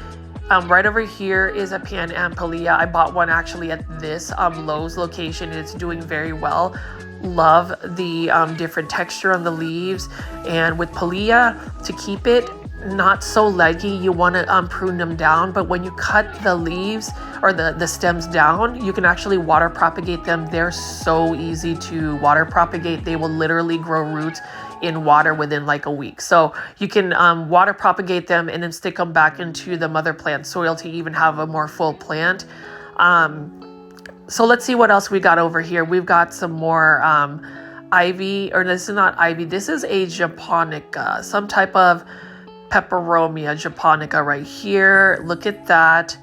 Right over here is a Pan Ampelea. I bought one actually at this Lowe's location. It's doing very well. Love the different texture on the leaves. And with Pelea, to keep it not so leggy, you want to prune them down, but when you cut the leaves or the stems down, you can actually water propagate them. They're so easy to water propagate. They will literally grow roots in water within like a week. So you can water propagate them and then stick them back into the mother plant soil to even have a more full plant. So let's see what else we got over here. We've got some more ivy, or this is not ivy, this is a japonica, some type of peperomia japonica right here. Look at that.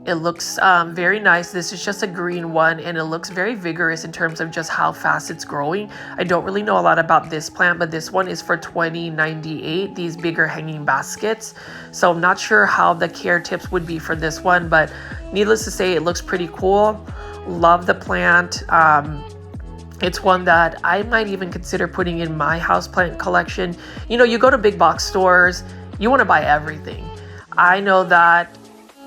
It looks very nice. This is just a green one and it looks very vigorous in terms of just how fast it's growing. I don't really know a lot about this plant, but this one is for $20.98, these bigger hanging baskets. So I'm not sure how the care tips would be for this one, but needless to say, it looks pretty cool. Love the plant. It's one that I might even consider putting in my houseplant collection. You know, you go to big box stores, you want to buy everything. I know that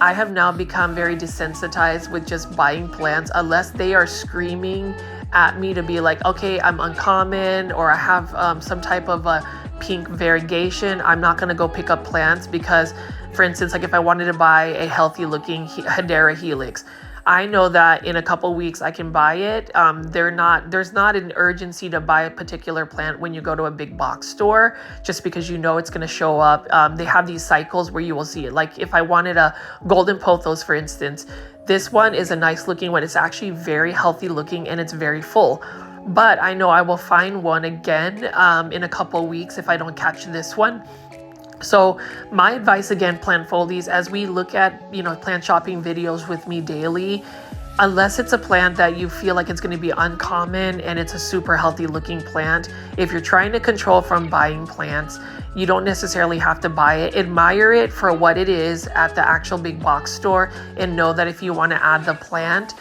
I have now become very desensitized with just buying plants unless they are screaming at me to be like, okay, I'm uncommon or I have some type of a pink variegation. I'm not going to go pick up plants because, for instance, like if I wanted to buy a healthy looking Hedera helix, I know that in a couple weeks I can buy it. There's not an urgency to buy a particular plant when you go to a big box store, just because you know it's going to show up. They have these cycles where you will see it. Like if I wanted a golden pothos, for instance, this one is a nice looking one. It's actually very healthy looking and it's very full. But I know I will find one again in a couple weeks if I don't catch this one. So my advice again, plant foldies, as we look at, plant shopping videos with me daily, unless it's a plant that you feel like it's going to be uncommon and it's a super healthy looking plant, if you're trying to control from buying plants, you don't necessarily have to buy it. Admire it for what it is at the actual big box store and know that if you want to add the plant,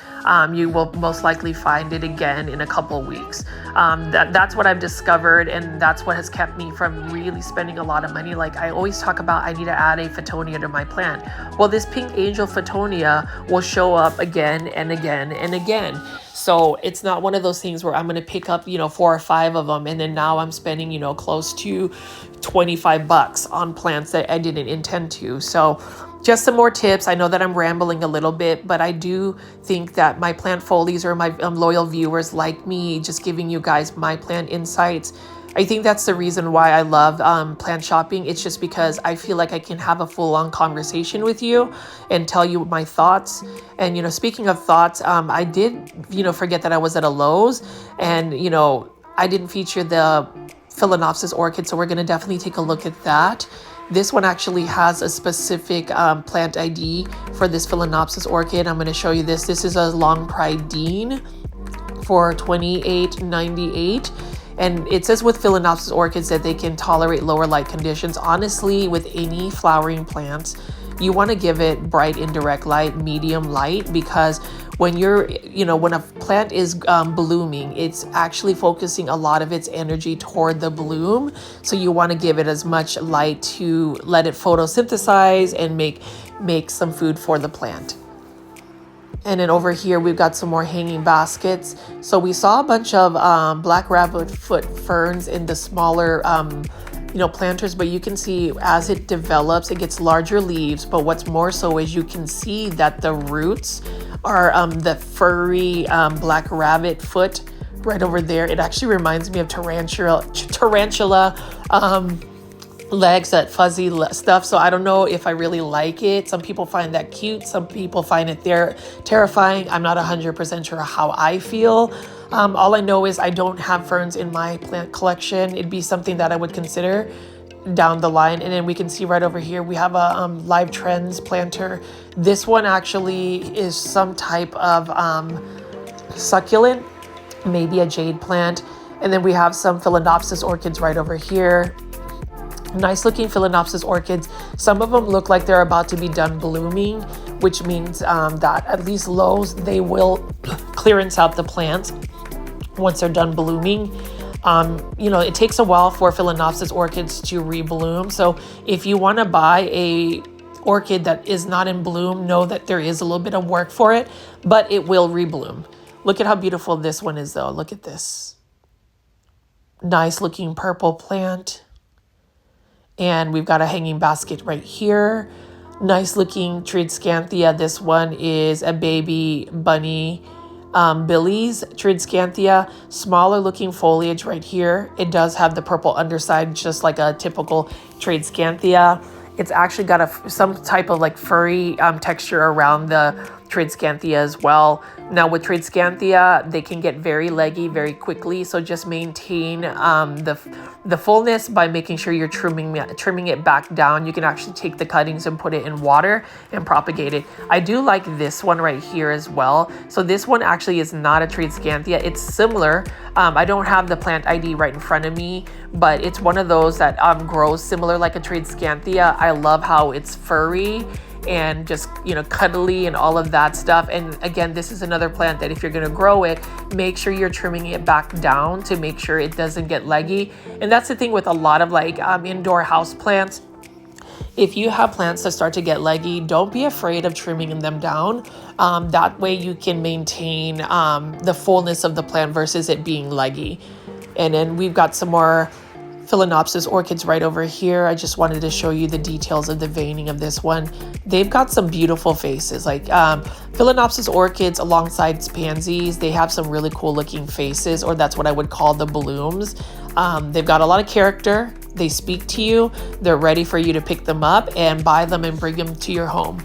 you will most likely find it again in a couple weeks. That's what I've discovered, and that's what has kept me from really spending a lot of money. Like I always talk about, I need to add a Photonia to my plant. Well, this pink angel Photonia will show up again and again and again. So it's not one of those things where I'm going to pick up, 4 or 5 of them, and then now I'm spending, close to $25 on plants that I didn't intend to. So just some more tips. I know that I'm rambling a little bit, but I do think that my plant foldies or my loyal viewers like me just giving you guys my plant insights I think that's the reason why I love plant shopping. It's just because I feel like I can have a full-on conversation with you and tell you my thoughts. And, speaking of thoughts, I did, forget that I was at a Lowe's, and, I didn't feature the Phalaenopsis orchid, so we're going to definitely take a look at that. This one actually has a specific plant ID for this Phalaenopsis orchid. I'm going to show you this. This is a Long Pride Dean for $28.98. And it says with Phalaenopsis orchids that they can tolerate lower light conditions. Honestly, with any flowering plants, you want to give it bright indirect light, medium light, because when when a plant is blooming, it's actually focusing a lot of its energy toward the bloom. So you want to give it as much light to let it photosynthesize and make some food for the plant. And then over here, we've got some more hanging baskets. So we saw a bunch of black rabbit foot ferns in the smaller, planters, but you can see as it develops, it gets larger leaves. But what's more so is you can see that the roots are the furry black rabbit foot right over there. It actually reminds me of tarantula legs, that fuzzy stuff. So I don't know if I really like it. Some people find that cute. Some people find it terrifying. I'm not 100% sure how I feel. All I know is I don't have ferns in my plant collection. It'd be something that I would consider down the line. And then we can see right over here, we have a Live Trends planter. This one actually is some type of succulent, maybe a jade plant. And then we have some Phalaenopsis orchids right over here. Nice looking Phalaenopsis orchids. Some of them look like they're about to be done blooming, which means that at least Lowe's, they will clearance out the plants once they're done blooming. It takes a while for Phalaenopsis orchids to rebloom. So if you want to buy a orchid that is not in bloom, know that there is a little bit of work for it, but it will rebloom. Look at how beautiful this one is though. Look at this. Nice looking purple plant. And we've got a hanging basket right here. Nice looking Triscanthia. This one is a baby bunny Billy's Triscanthia. Smaller looking foliage right here. It does have the purple underside, just like a typical Triscanthia. It's actually got some type of like furry texture around the Triscanthia as well. Now with Triscanthia, they can get very leggy very quickly. So just maintain the fullness by making sure you're trimming it back down. You can actually take the cuttings and put it in water and propagate it. I do like this one right here as well. So this one actually is not a Triscanthia. It's similar. I don't have the plant ID right in front of me, but it's one of those that grows similar like a Triscanthia. I love how it's furry and just cuddly and all of that stuff. And again, this is another plant that if you're going to grow it, make sure you're trimming it back down to make sure it doesn't get leggy. And that's the thing with a lot of like indoor house plants. If you have plants that start to get leggy, don't be afraid of trimming them down. That way you can maintain the fullness of the plant versus it being leggy. And then we've got some more Phalaenopsis orchids right over here. I just wanted to show you the details of the veining of this one. They've got some beautiful faces. Like Phalaenopsis orchids alongside pansies, they have some really cool looking faces, or that's what I would call the blooms. They've got a lot of character. They speak to you. They're ready for you to pick them up and buy them and bring them to your home.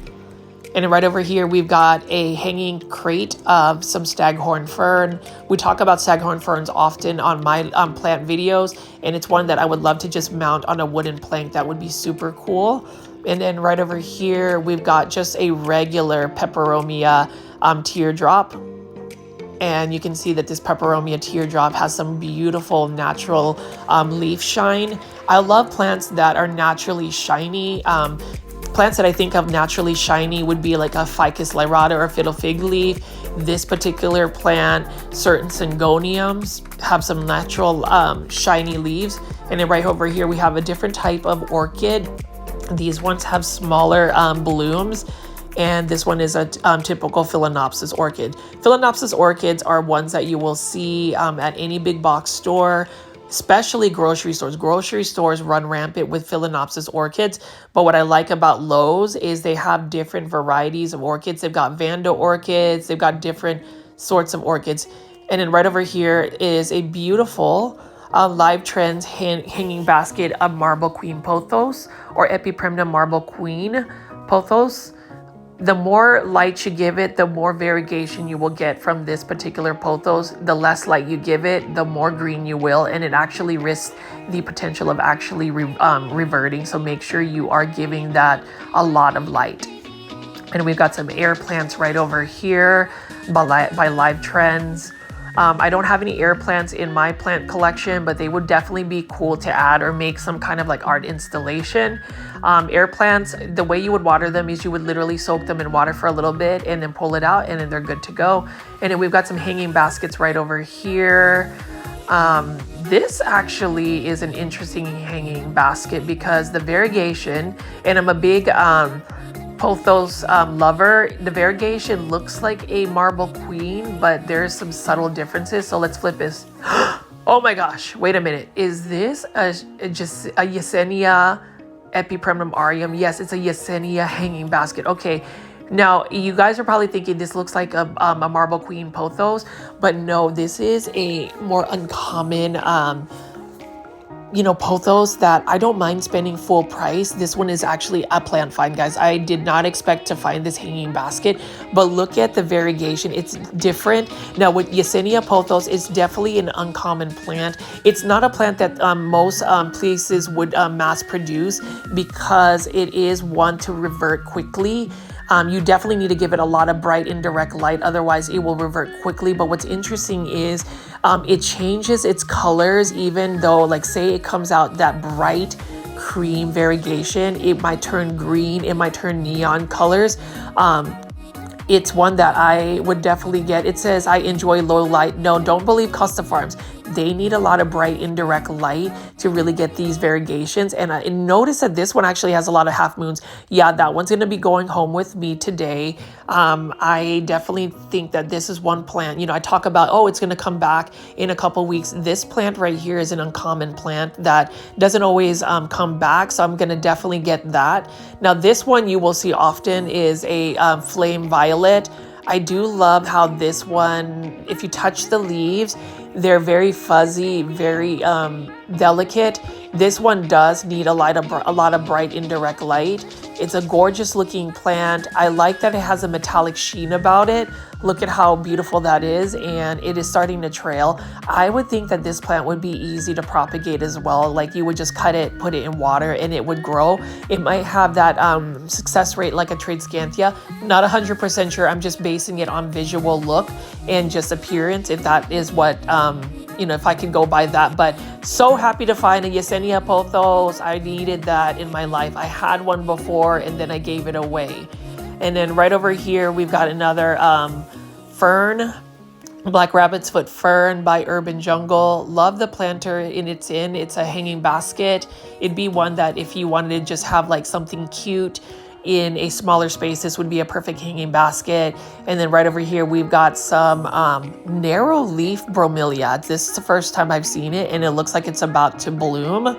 And right over here, we've got a hanging crate of some staghorn fern. We talk about staghorn ferns often on my plant videos, and it's one that I would love to just mount on a wooden plank. That would be super cool. And then right over here, we've got just a regular peperomia teardrop. And you can see that this peperomia teardrop has some beautiful natural leaf shine. I love plants that are naturally shiny. Plants that I think of naturally shiny would be like a Ficus lyrata or fiddle fig leaf. This particular plant, certain syngoniums have some natural shiny leaves. And then right over here, we have a different type of orchid. These ones have smaller blooms. And this one is a typical Phalaenopsis orchid. Phalaenopsis orchids are ones that you will see at any big box store, especially grocery stores. Grocery stores run rampant with Phalaenopsis orchids. But what I like about Lowe's is they have different varieties of orchids. They've got Vanda orchids. They've got different sorts of orchids. And then right over here is a beautiful Live Trends hanging basket of Marble Queen Pothos or Epipremna Marble Queen Pothos. The more light you give it, the more variegation you will get from this particular pothos. The less light you give it, the more green you will, and it actually risks the potential of actually reverting. So make sure you are giving that a lot of light. And we've got some air plants right over here by Live Trends. I don't have any air plants in my plant collection, but they would definitely be cool to add or make some kind of like art installation. Air plants, the way you would water them is you would literally soak them in water for a little bit and then pull it out, and then they're good to go. And then we've got some hanging baskets right over here. This actually is an interesting hanging basket because the variegation, and I'm a big Pothos lover. The variegation looks like a Marble Queen, but there's some subtle differences. So let's flip this. Oh my gosh, wait a minute. Is this just a Yesenia Epipremnum aureum? Yes, it's a Yesenia hanging basket. Okay. Now, you guys are probably thinking this looks like a Marble Queen Pothos, but no, this is a more uncommon pothos that I don't mind spending full price. This one is actually a plant find, guys. I did not expect to find this hanging basket, but look at the variegation. It's different. Now with Yesenia pothos, it's definitely an uncommon plant. It's not a plant that most places would mass produce because it is one to revert quickly. You definitely need to give it a lot of bright indirect light, otherwise it will revert quickly. But what's interesting is it changes its colors, even though, like, say it comes out that bright cream variegation, it might turn green, it might turn neon colors. It's one that I would definitely get. It says, I enjoy low light. No, don't believe Costa Farms. They need a lot of bright indirect light to really get these variegations. And I noticed that this one actually has a lot of half moons. Yeah, that one's going to be going home with me today. I definitely think that this is one plant. I talk about, oh, it's going to come back in a couple weeks. This plant right here is an uncommon plant that doesn't always come back. So I'm going to definitely get that. Now, this one you will see often is a flame violet. I do love how this one, if you touch the leaves, they're very fuzzy, very delicate. This one does need a lot of bright indirect light. It's a gorgeous looking plant. I like that it has a metallic sheen about it. Look at how beautiful that is, and it is starting to trail. I would think that this plant would be easy to propagate as well. Like, you would just cut it, put it in water, and it would grow. It might have that success rate like a Tradescanthia. Not 100% sure. I'm just basing it on visual look and just appearance, if that is what if I could go by that. But so happy to find a Yesenia pothos. I needed that in my life. I had one before and then I gave it away. And then right over here, we've got another fern, Black Rabbit's Foot Fern by Urban Jungle. Love the planter it's a hanging basket. It'd be one that if you wanted to just have like something cute in a smaller space, this would be a perfect hanging basket. And then right over here, we've got some narrow leaf bromeliads. This is the first time I've seen it, and it looks like it's about to bloom.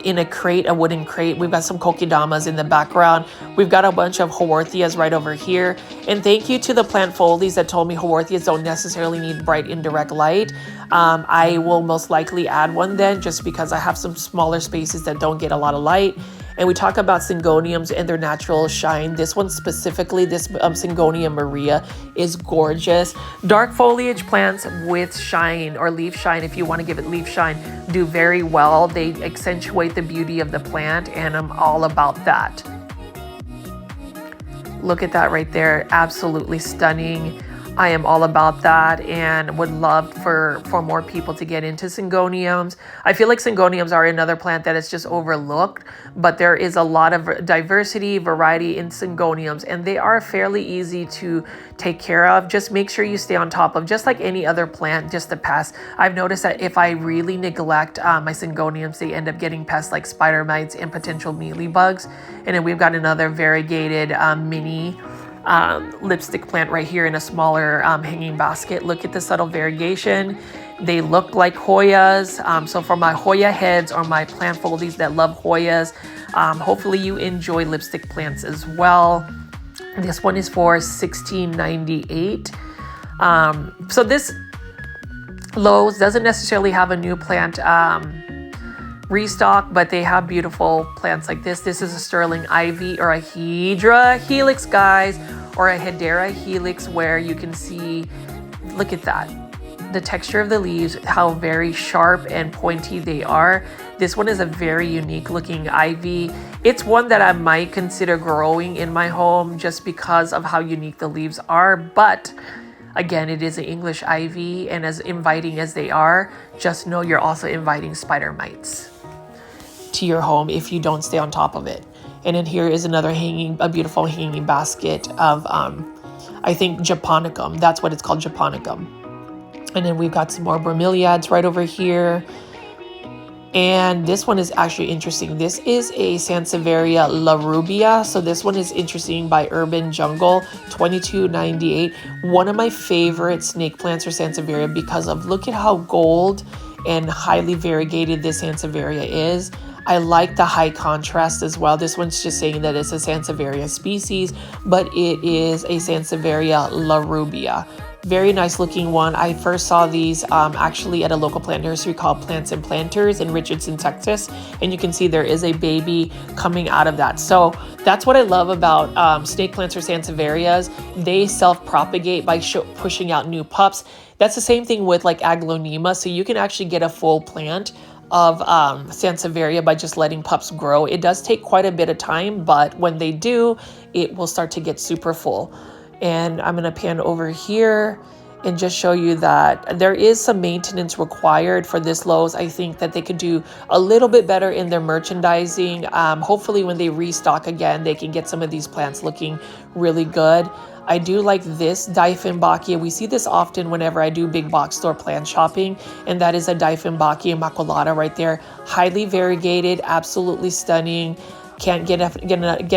In a crate, a wooden crate. We've got some kokedamas in the background. We've got a bunch of haworthias right over here. And thank you to the plant foldies that told me haworthias don't necessarily need bright indirect light. I will most likely add one then, just because I have some smaller spaces that don't get a lot of light. And we talk about syngoniums and their natural shine. This one specifically, this Syngonia Maria, is gorgeous. Dark foliage plants with shine or leaf shine, if you want to give it leaf shine, do very well. They accentuate the beauty of the plant, and I'm all about that. Look at that right there. Absolutely stunning. I am all about that and would love for more people to get into syngoniums. I feel like syngoniums are another plant that is just overlooked, but there is a lot of diversity, variety in syngoniums, and they are fairly easy to take care of. Just make sure you stay on top of, just like any other plant, just the pests. I've noticed that if I really neglect my syngoniums, they end up getting pests like spider mites and potential mealybugs. And then we've got another variegated mini lipstick plant right here in a smaller hanging basket. Look at the subtle variegation. They look like Hoyas. So for my Hoya heads or my plant foldies that love Hoyas, hopefully you enjoy lipstick plants as well. This one is for $16.98. So this Lowe's doesn't necessarily have a new plant restock, but they have beautiful plants like this. This is a sterling ivy or a Hedera helix, guys, or a Hedera helix, where you can see, look at that, the texture of the leaves, how very sharp and pointy they are. This one is a very unique looking ivy. It's one that I might consider growing in my home just because of how unique the leaves are. But again, it is an English ivy, and as inviting as they are, just know you're also inviting spider mites to your home if you don't stay on top of it. And then here is another a beautiful hanging basket of, I think Japonicum. That's what it's called, Japonicum. And then we've got some more bromeliads right over here. And this one is actually interesting. This is a Sansevieria La Rubia. So this one is interesting, by Urban Jungle, $22.98. One of my favorite snake plants are Sansevieria because of, look at how gold and highly variegated this Sansevieria is. I like the high contrast as well. This one's just saying that it's a Sansevieria species, but it is a Sansevieria La Rubia. Very nice looking one. I first saw these actually at a local plant nursery called Plants and Planters in Richardson, Texas. And you can see there is a baby coming out of that. So that's what I love about snake plants or Sansevierias. They self-propagate by pushing out new pups. That's the same thing with like Aglaonema. So you can actually get a full plant of Sansevieria by just letting pups grow. It does take quite a bit of time, but when they do, it will start to get super full. And I'm going to pan over here and just show you that there is some maintenance required for this Lowe's. I think that they could do a little bit better in their merchandising. Hopefully when they restock again, they can get some of these plants looking really good. I do like this Dieffenbachia. We see this often whenever I do big box store plant shopping, and that is a Dieffenbachia maculata right there. Highly variegated, absolutely stunning. Can't get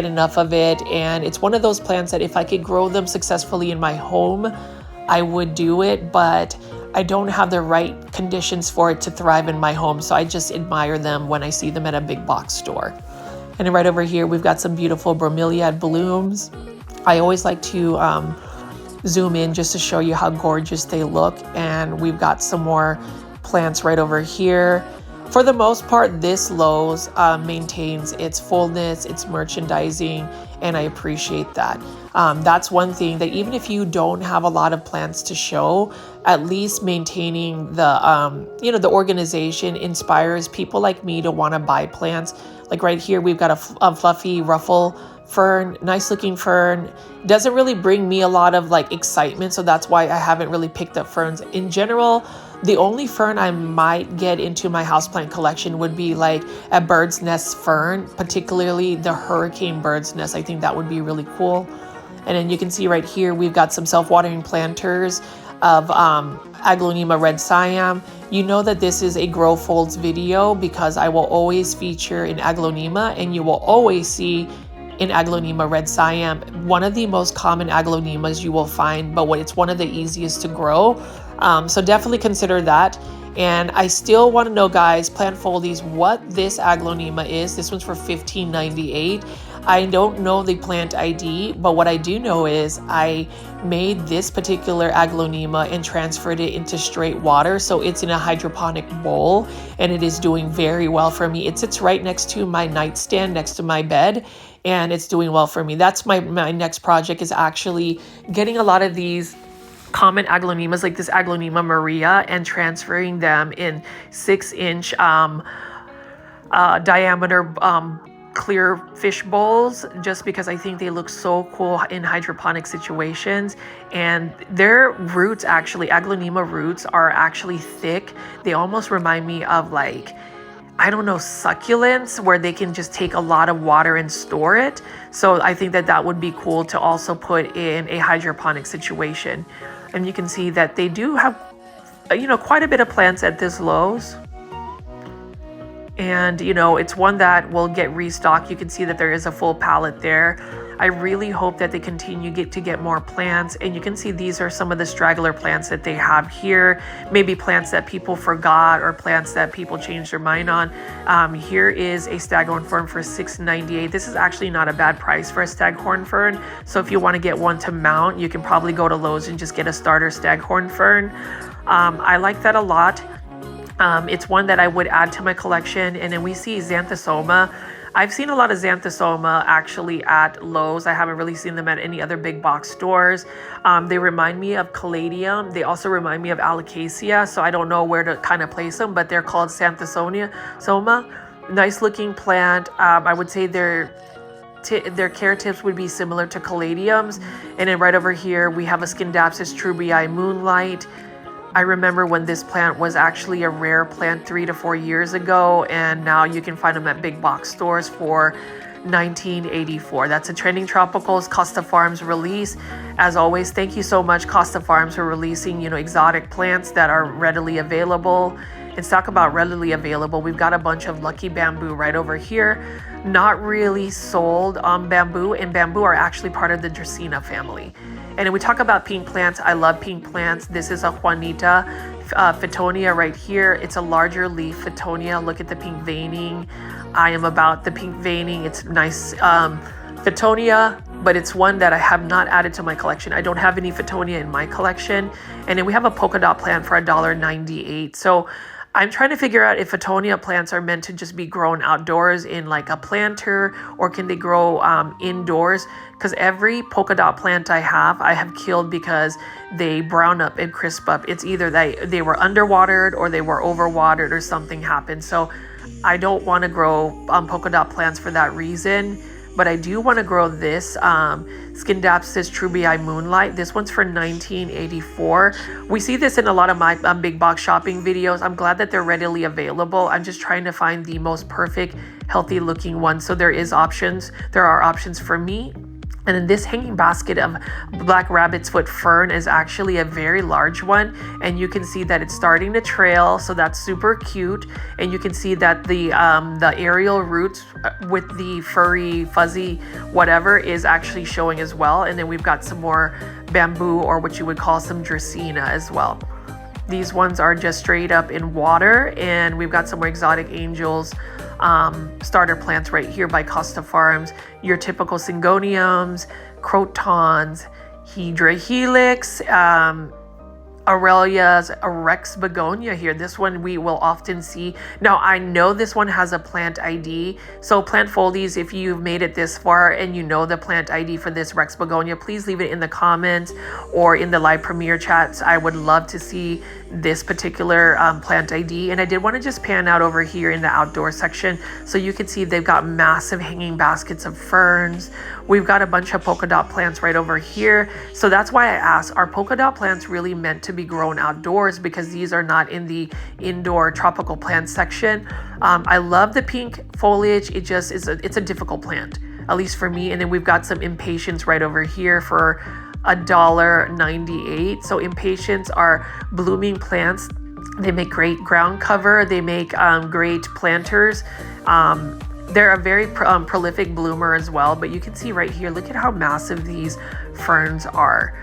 enough of it. And it's one of those plants that if I could grow them successfully in my home, I would do it, but I don't have the right conditions for it to thrive in my home. So I just admire them when I see them at a big box store. And then right over here, we've got some beautiful bromeliad blooms. I always like to zoom in just to show you how gorgeous they look. And we've got some more plants right over here. For the most part, this Lowe's maintains its fullness, its merchandising, and I appreciate that. That's one thing that even if you don't have a lot of plants to show, at least maintaining the, the organization inspires people like me to want to buy plants. Like right here, we've got a fluffy ruffle fern, nice looking fern. Doesn't really bring me a lot of like excitement, so that's why I haven't really picked up ferns. In general, the only fern I might get into my houseplant collection would be like a bird's nest fern, particularly the hurricane bird's nest. I think that would be really cool. And then you can see right here, we've got some self-watering planters of Aglaonema red siam. You know that this is a grow folds video because I will always feature an Aglaonema, and you will always see in Aglaonema red siam, one of the most common Aglaonemas you will find, but it's one of the easiest to grow. So definitely consider that. And I still want to know, guys, plant foldies, what this Aglaonema is. This one's for $15.98. I don't know the plant ID, but what I do know is I made this particular Aglaonema and transferred it into straight water. So it's in a hydroponic bowl, and it is doing very well for me. It sits right next to my nightstand, next to my bed, and it's doing well for me. That's my next project, is actually getting a lot of these common Aglaonemas like this Aglaonema Maria and transferring them in 6-inch diameter clear fish bowls, just because I think they look so cool in hydroponic situations. And their roots, actually, Aglaonema roots are actually thick. They almost remind me of like, I don't know, succulents, where they can just take a lot of water and store it. So I think that that would be cool to also put in a hydroponic situation. And you can see that they do have, quite a bit of plants at this Lowe's. And, it's one that will get restocked. You can see that there is a full pallet there. I really hope that they continue to get more plants. And you can see these are some of the straggler plants that they have here. Maybe plants that people forgot or plants that people changed their mind on. Here is a staghorn fern for $6.98. This is actually not a bad price for a staghorn fern. So if you want to get one to mount, you can probably go to Lowe's and just get a starter staghorn fern. I like that a lot. It's one that I would add to my collection. And then we see Xanthosoma. I've seen a lot of Xanthosoma actually at Lowe's. I haven't really seen them at any other big box stores. They remind me of Caladium. They also remind me of Alocasia, so I don't know where to kind of place them, but they're called Xanthosoma. Nice looking plant. I would say their care tips would be similar to Caladiums. And then right over here, we have a Scindapsus trubii Moonlight. I remember when this plant was actually a rare plant 3 to 4 years ago, and now you can find them at big box stores for $19.84. That's a Trending Tropicals Costa Farms release. As always, thank you so much, Costa Farms, for releasing, exotic plants that are readily available. Let's talk about readily available. We've got a bunch of Lucky Bamboo right over here. Not really sold on bamboo, and bamboo are actually part of the Dracaena family. And then we talk about pink plants. I love pink plants. This is a Juanita Fittonia right here. It's a larger leaf Fittonia. Look at the pink veining. I am about the pink veining. It's nice Fittonia, but it's one that I have not added to my collection. I don't have any Fittonia in my collection. And then we have a polka dot plant for $1.98. So I'm trying to figure out if Fittonia plants are meant to just be grown outdoors in like a planter, or can they grow indoors? Because every polka dot plant I have killed because they brown up and crisp up. It's either they were underwatered or they were overwatered or something happened. So I don't want to grow polka dot plants for that reason. But I do want to grow this Scindapsus trubii Moonlight. This one's for $19.84. We see this in a lot of my big box shopping videos. I'm glad that they're readily available. I'm just trying to find the most perfect, healthy looking one. So there are options for me. And then this hanging basket of black rabbit's foot fern is actually a very large one. And you can see that it's starting to trail. So that's super cute. And you can see that the aerial roots with the furry, fuzzy, whatever is actually showing as well. And then we've got some more bamboo, or what you would call some Dracaena as well. These ones are just straight up in water. And we've got some more exotic angels starter plants right here by Costa Farms. Your typical Syngoniums, Crotons, Hydra Helix, Aurelia's Rex Begonia here. This one we will often see. Now, I know this one has a plant ID. So Plant Foldies, if you've made it this far and you know the plant ID for this Rex Begonia, please leave it in the comments or in the live premiere chats. I would love to see this particular plant ID. And I did want to just pan out over here in the outdoor section so you can see they've got massive hanging baskets of ferns. We've got a bunch of polka dot plants right over here. So that's why I asked, are polka dot plants really meant to be grown outdoors? Because these are not in the indoor tropical plant section. I love the pink foliage. It just is it's a difficult plant, at least for me. And then we've got some impatiens right over here for $1.98. So impatiens are blooming plants. They make great ground cover. They make great planters. They're a very prolific bloomer as well, but you can see right here, look at how massive these ferns are.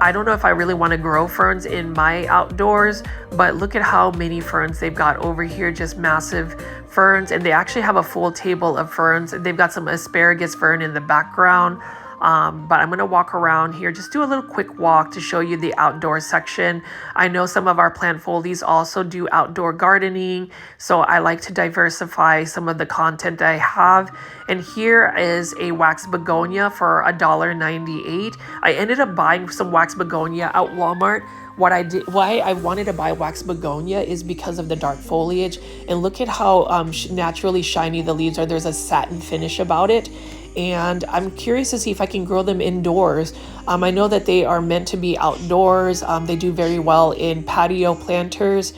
I don't know if I really want to grow ferns in my outdoors, but look at how many ferns they've got over here, just massive ferns. And they actually have a full table of ferns. They've got some asparagus fern in the background. But I'm going to walk around here, just do a little quick walk to show you the outdoor section. I know some of our Plant Foldies also do outdoor gardening, so I like to diversify some of the content I have. And here is a wax begonia for $1.98. I ended up buying some wax begonia at Walmart. Why I wanted to buy wax begonia is because of the dark foliage. And look at how naturally shiny the leaves are. There's a satin finish about it. And I'm curious to see if I can grow them indoors. I know that they are meant to be outdoors. They do very well in patio planters.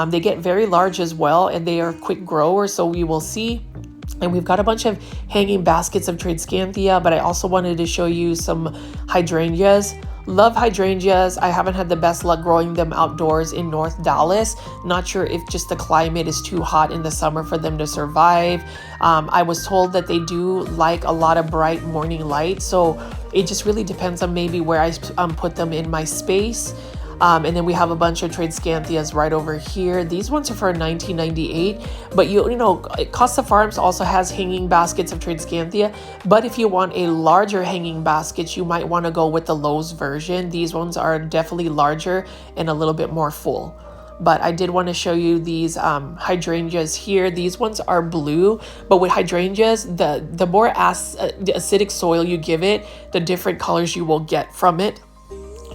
They get very large as well, and they are quick growers, so we will see. And we've got a bunch of hanging baskets of Tradescanthia, but I also wanted to show you some hydrangeas. Love hydrangeas. I haven't had the best luck growing them outdoors in North Dallas. Not sure if just the climate is too hot in the summer for them to survive. I was told that they do like a lot of bright morning light, so it just really depends on maybe where I put them in my space. And then we have a bunch of Tradescantias right over here. These ones are for $19.98, but you know, Costa Farms also has hanging baskets of Tradescantia. But if you want a larger hanging basket, you might want to go with the Lowe's version. These ones are definitely larger and a little bit more full. But I did want to show you these hydrangeas here. These ones are blue, but with hydrangeas, the more acidic soil you give it, the different colors you will get from it.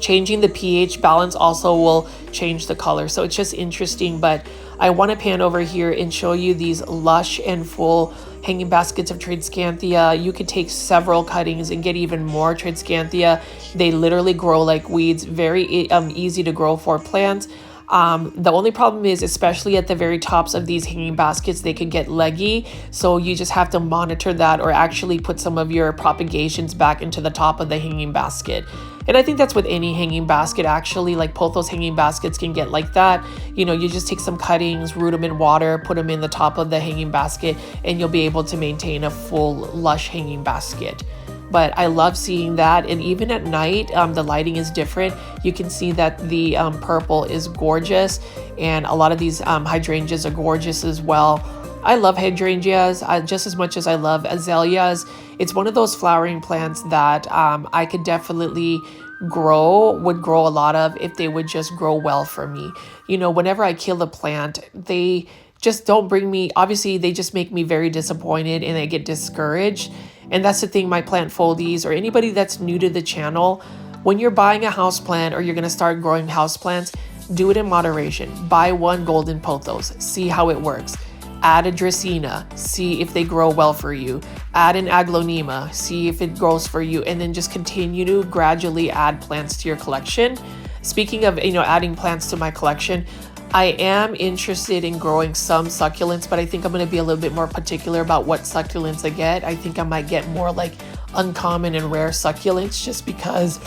Changing the pH balance also will change the color. So it's just interesting, but I want to pan over here and show you these lush and full hanging baskets of Tradescantia. You could take several cuttings and get even more Tradescantia. They literally grow like weeds, very easy to grow for plants. The only problem is, especially at the very tops of these hanging baskets, they could get leggy. So you just have to monitor that, or actually put some of your propagations back into the top of the hanging basket. And I think that's with any hanging basket, actually. Like pothos hanging baskets can get like that. You know, you just take some cuttings, root them in water, put them in the top of the hanging basket, and you'll be able to maintain a full lush hanging basket. But I love seeing that. And even at night, the lighting is different. You can see that the purple is gorgeous, and a lot of these hydrangeas are gorgeous as well. I love hydrangeas just as much as I love azaleas. It's one of those flowering plants that I could definitely would grow a lot of if they would just grow well for me. You know, whenever I kill a plant, they just don't bring me, obviously they just make me very disappointed and I get discouraged. And that's the thing, my plant foldies or anybody that's new to the channel, when you're buying a house plant or you're going to start growing house plants, do it in moderation. Buy one golden pothos, see how it works. Add a Dracaena, see if they grow well for you. Add an Aglaonema, see if it grows for you, and then just continue to gradually add plants to your collection. Speaking of, adding plants to my collection, I am interested in growing some succulents, but I think I'm going to be a little bit more particular about what succulents I get. I think I might get more like uncommon and rare succulents just because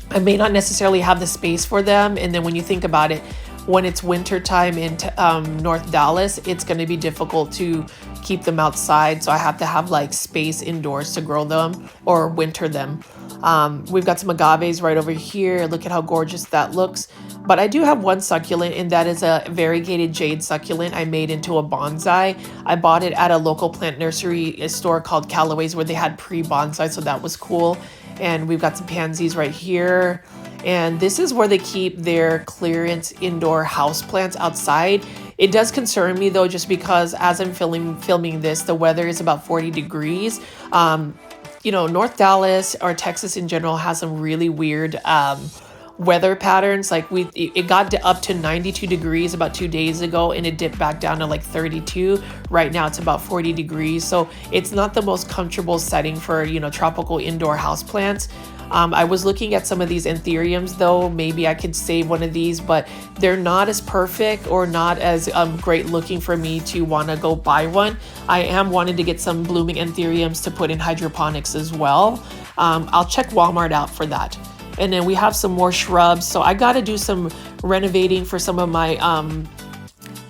I may not necessarily have the space for them. And then when you think about it, when it's winter time in North Dallas, it's going to be difficult to keep them outside. So I have to have like space indoors to grow them or winter them. We've got some agaves right over here. Look at how gorgeous that looks. But I do have one succulent, and that is a variegated jade succulent I made into a bonsai. I bought it at a local plant nursery store called Callaway's where they had pre-bonsai, so that was cool. And we've got some pansies right here. And this is where they keep their clearance indoor house plants outside. It does concern me though, just because as I'm filming this, the weather is about 40 degrees. North Dallas or Texas in general has some really weird weather patterns. Like it got up to 92 degrees about 2 days ago, and it dipped back down to like 32. Right now it's about 40 degrees. So it's not the most comfortable setting for, tropical indoor house plants. I was looking at some of these anthuriums though. Maybe I could save one of these, but they're not as perfect or not as great looking for me to want to go buy one. I am wanting to get some blooming anthuriums to put in hydroponics as well. I'll check Walmart out for that. And then we have some more shrubs. So I got to do some renovating for some of my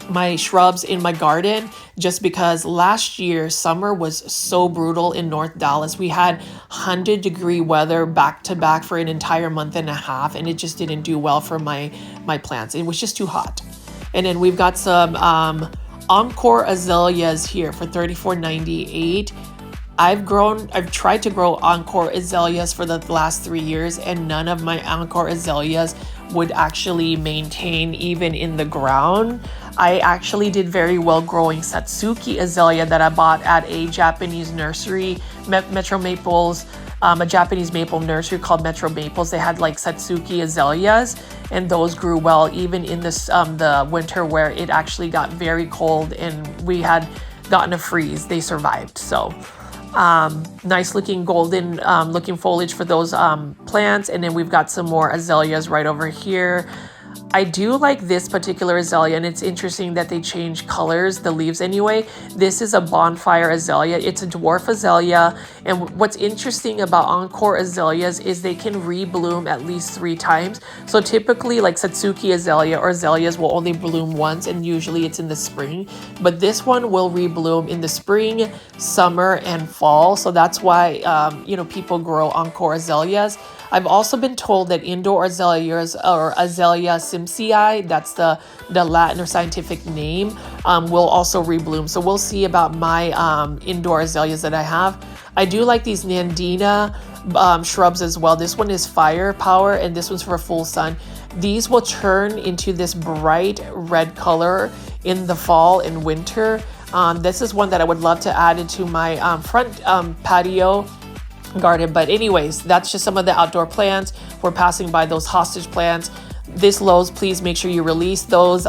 my shrubs in my garden, just because last year summer was so brutal in North Dallas. We had 100-degree weather back to back for an entire month and a half, and it just didn't do well for my plants. It was just too hot. And then we've got some Encore azaleas here for $34.98. I've tried to grow Encore azaleas for the last 3 years, and none of my Encore azaleas would actually maintain even in the ground. I actually did very well growing Satsuki azalea that I bought at a Japanese nursery, Metro Maples, a Japanese maple nursery called Metro Maples. They had like Satsuki azaleas, and those grew well even in this the winter where it actually got very cold and we had gotten a freeze. They survived. So nice looking golden looking foliage for those plants. And then we've got some more azaleas right over here. I do like this particular azalea, and it's interesting that they change colors, the leaves anyway. This is a bonfire azalea. It's a dwarf azalea, and what's interesting about encore azaleas is they can rebloom at least 3 times. So typically like Satsuki azalea or azaleas will only bloom once, and usually it's in the spring. But this one will rebloom in the spring, summer, and fall. So that's why, you know, people grow encore azaleas. I've also been told that indoor azaleas or Azalea simpsii, that's the Latin or scientific name, will also rebloom. So we'll see about my indoor azaleas that I have. I do like these Nandina shrubs as well. This one is firepower and this one's for full sun. These will turn into this bright red color in the fall and winter. This is one that I would love to add into my front patio garden. But anyways, that's just some of the outdoor plants. We're passing by those hostage plants. This Lowe's, please make sure you release those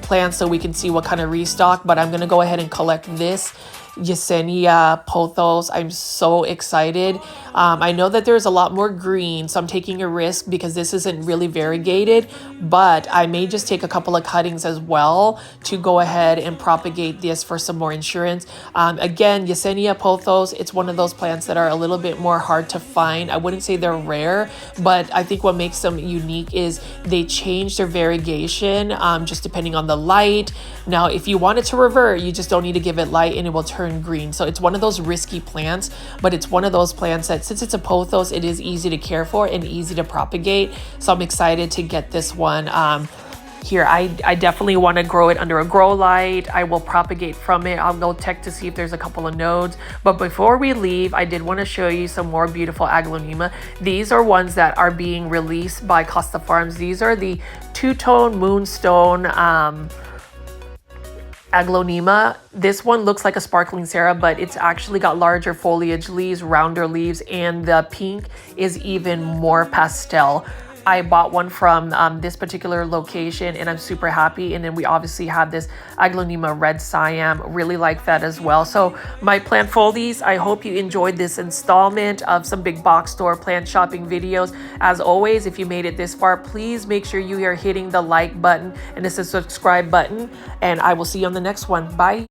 plants so we can see what kind of restock. But I'm going to go ahead and collect this Yesenia pothos. I'm so excited. I know that there's a lot more green, so I'm taking a risk because this isn't really variegated, but I may just take a couple of cuttings as well to go ahead and propagate this for some more insurance. Again, Yesenia pothos, it's one of those plants that are a little bit more hard to find. I wouldn't say they're rare, but I think what makes them unique is they change their variegation just depending on the light. Now, if you want it to revert, you just don't need to give it light and it will turn green. So it's one of those risky plants, but it's one of those plants that since it's a pothos, it is easy to care for and easy to propagate. So I'm excited to get this one here. I definitely want to grow it under a grow light. I will propagate from it. I'll go check to see if there's a couple of nodes. But before we leave, I did want to show you some more beautiful aglaonema. These are ones that are being released by Costa Farms. These are the two-tone moonstone aglaonema. This one looks like a sparkling Sarah, but it's actually got larger foliage leaves, rounder leaves, and the pink is even more pastel. I bought one from this particular location and I'm super happy. And then we obviously have this aglaonema red Siam, really like that as well. So my plant foldies, I hope you enjoyed this installment of some big box store plant shopping videos. As always, if you made it this far, please make sure you are hitting the like button and the subscribe button, and I will see you on the next one. Bye.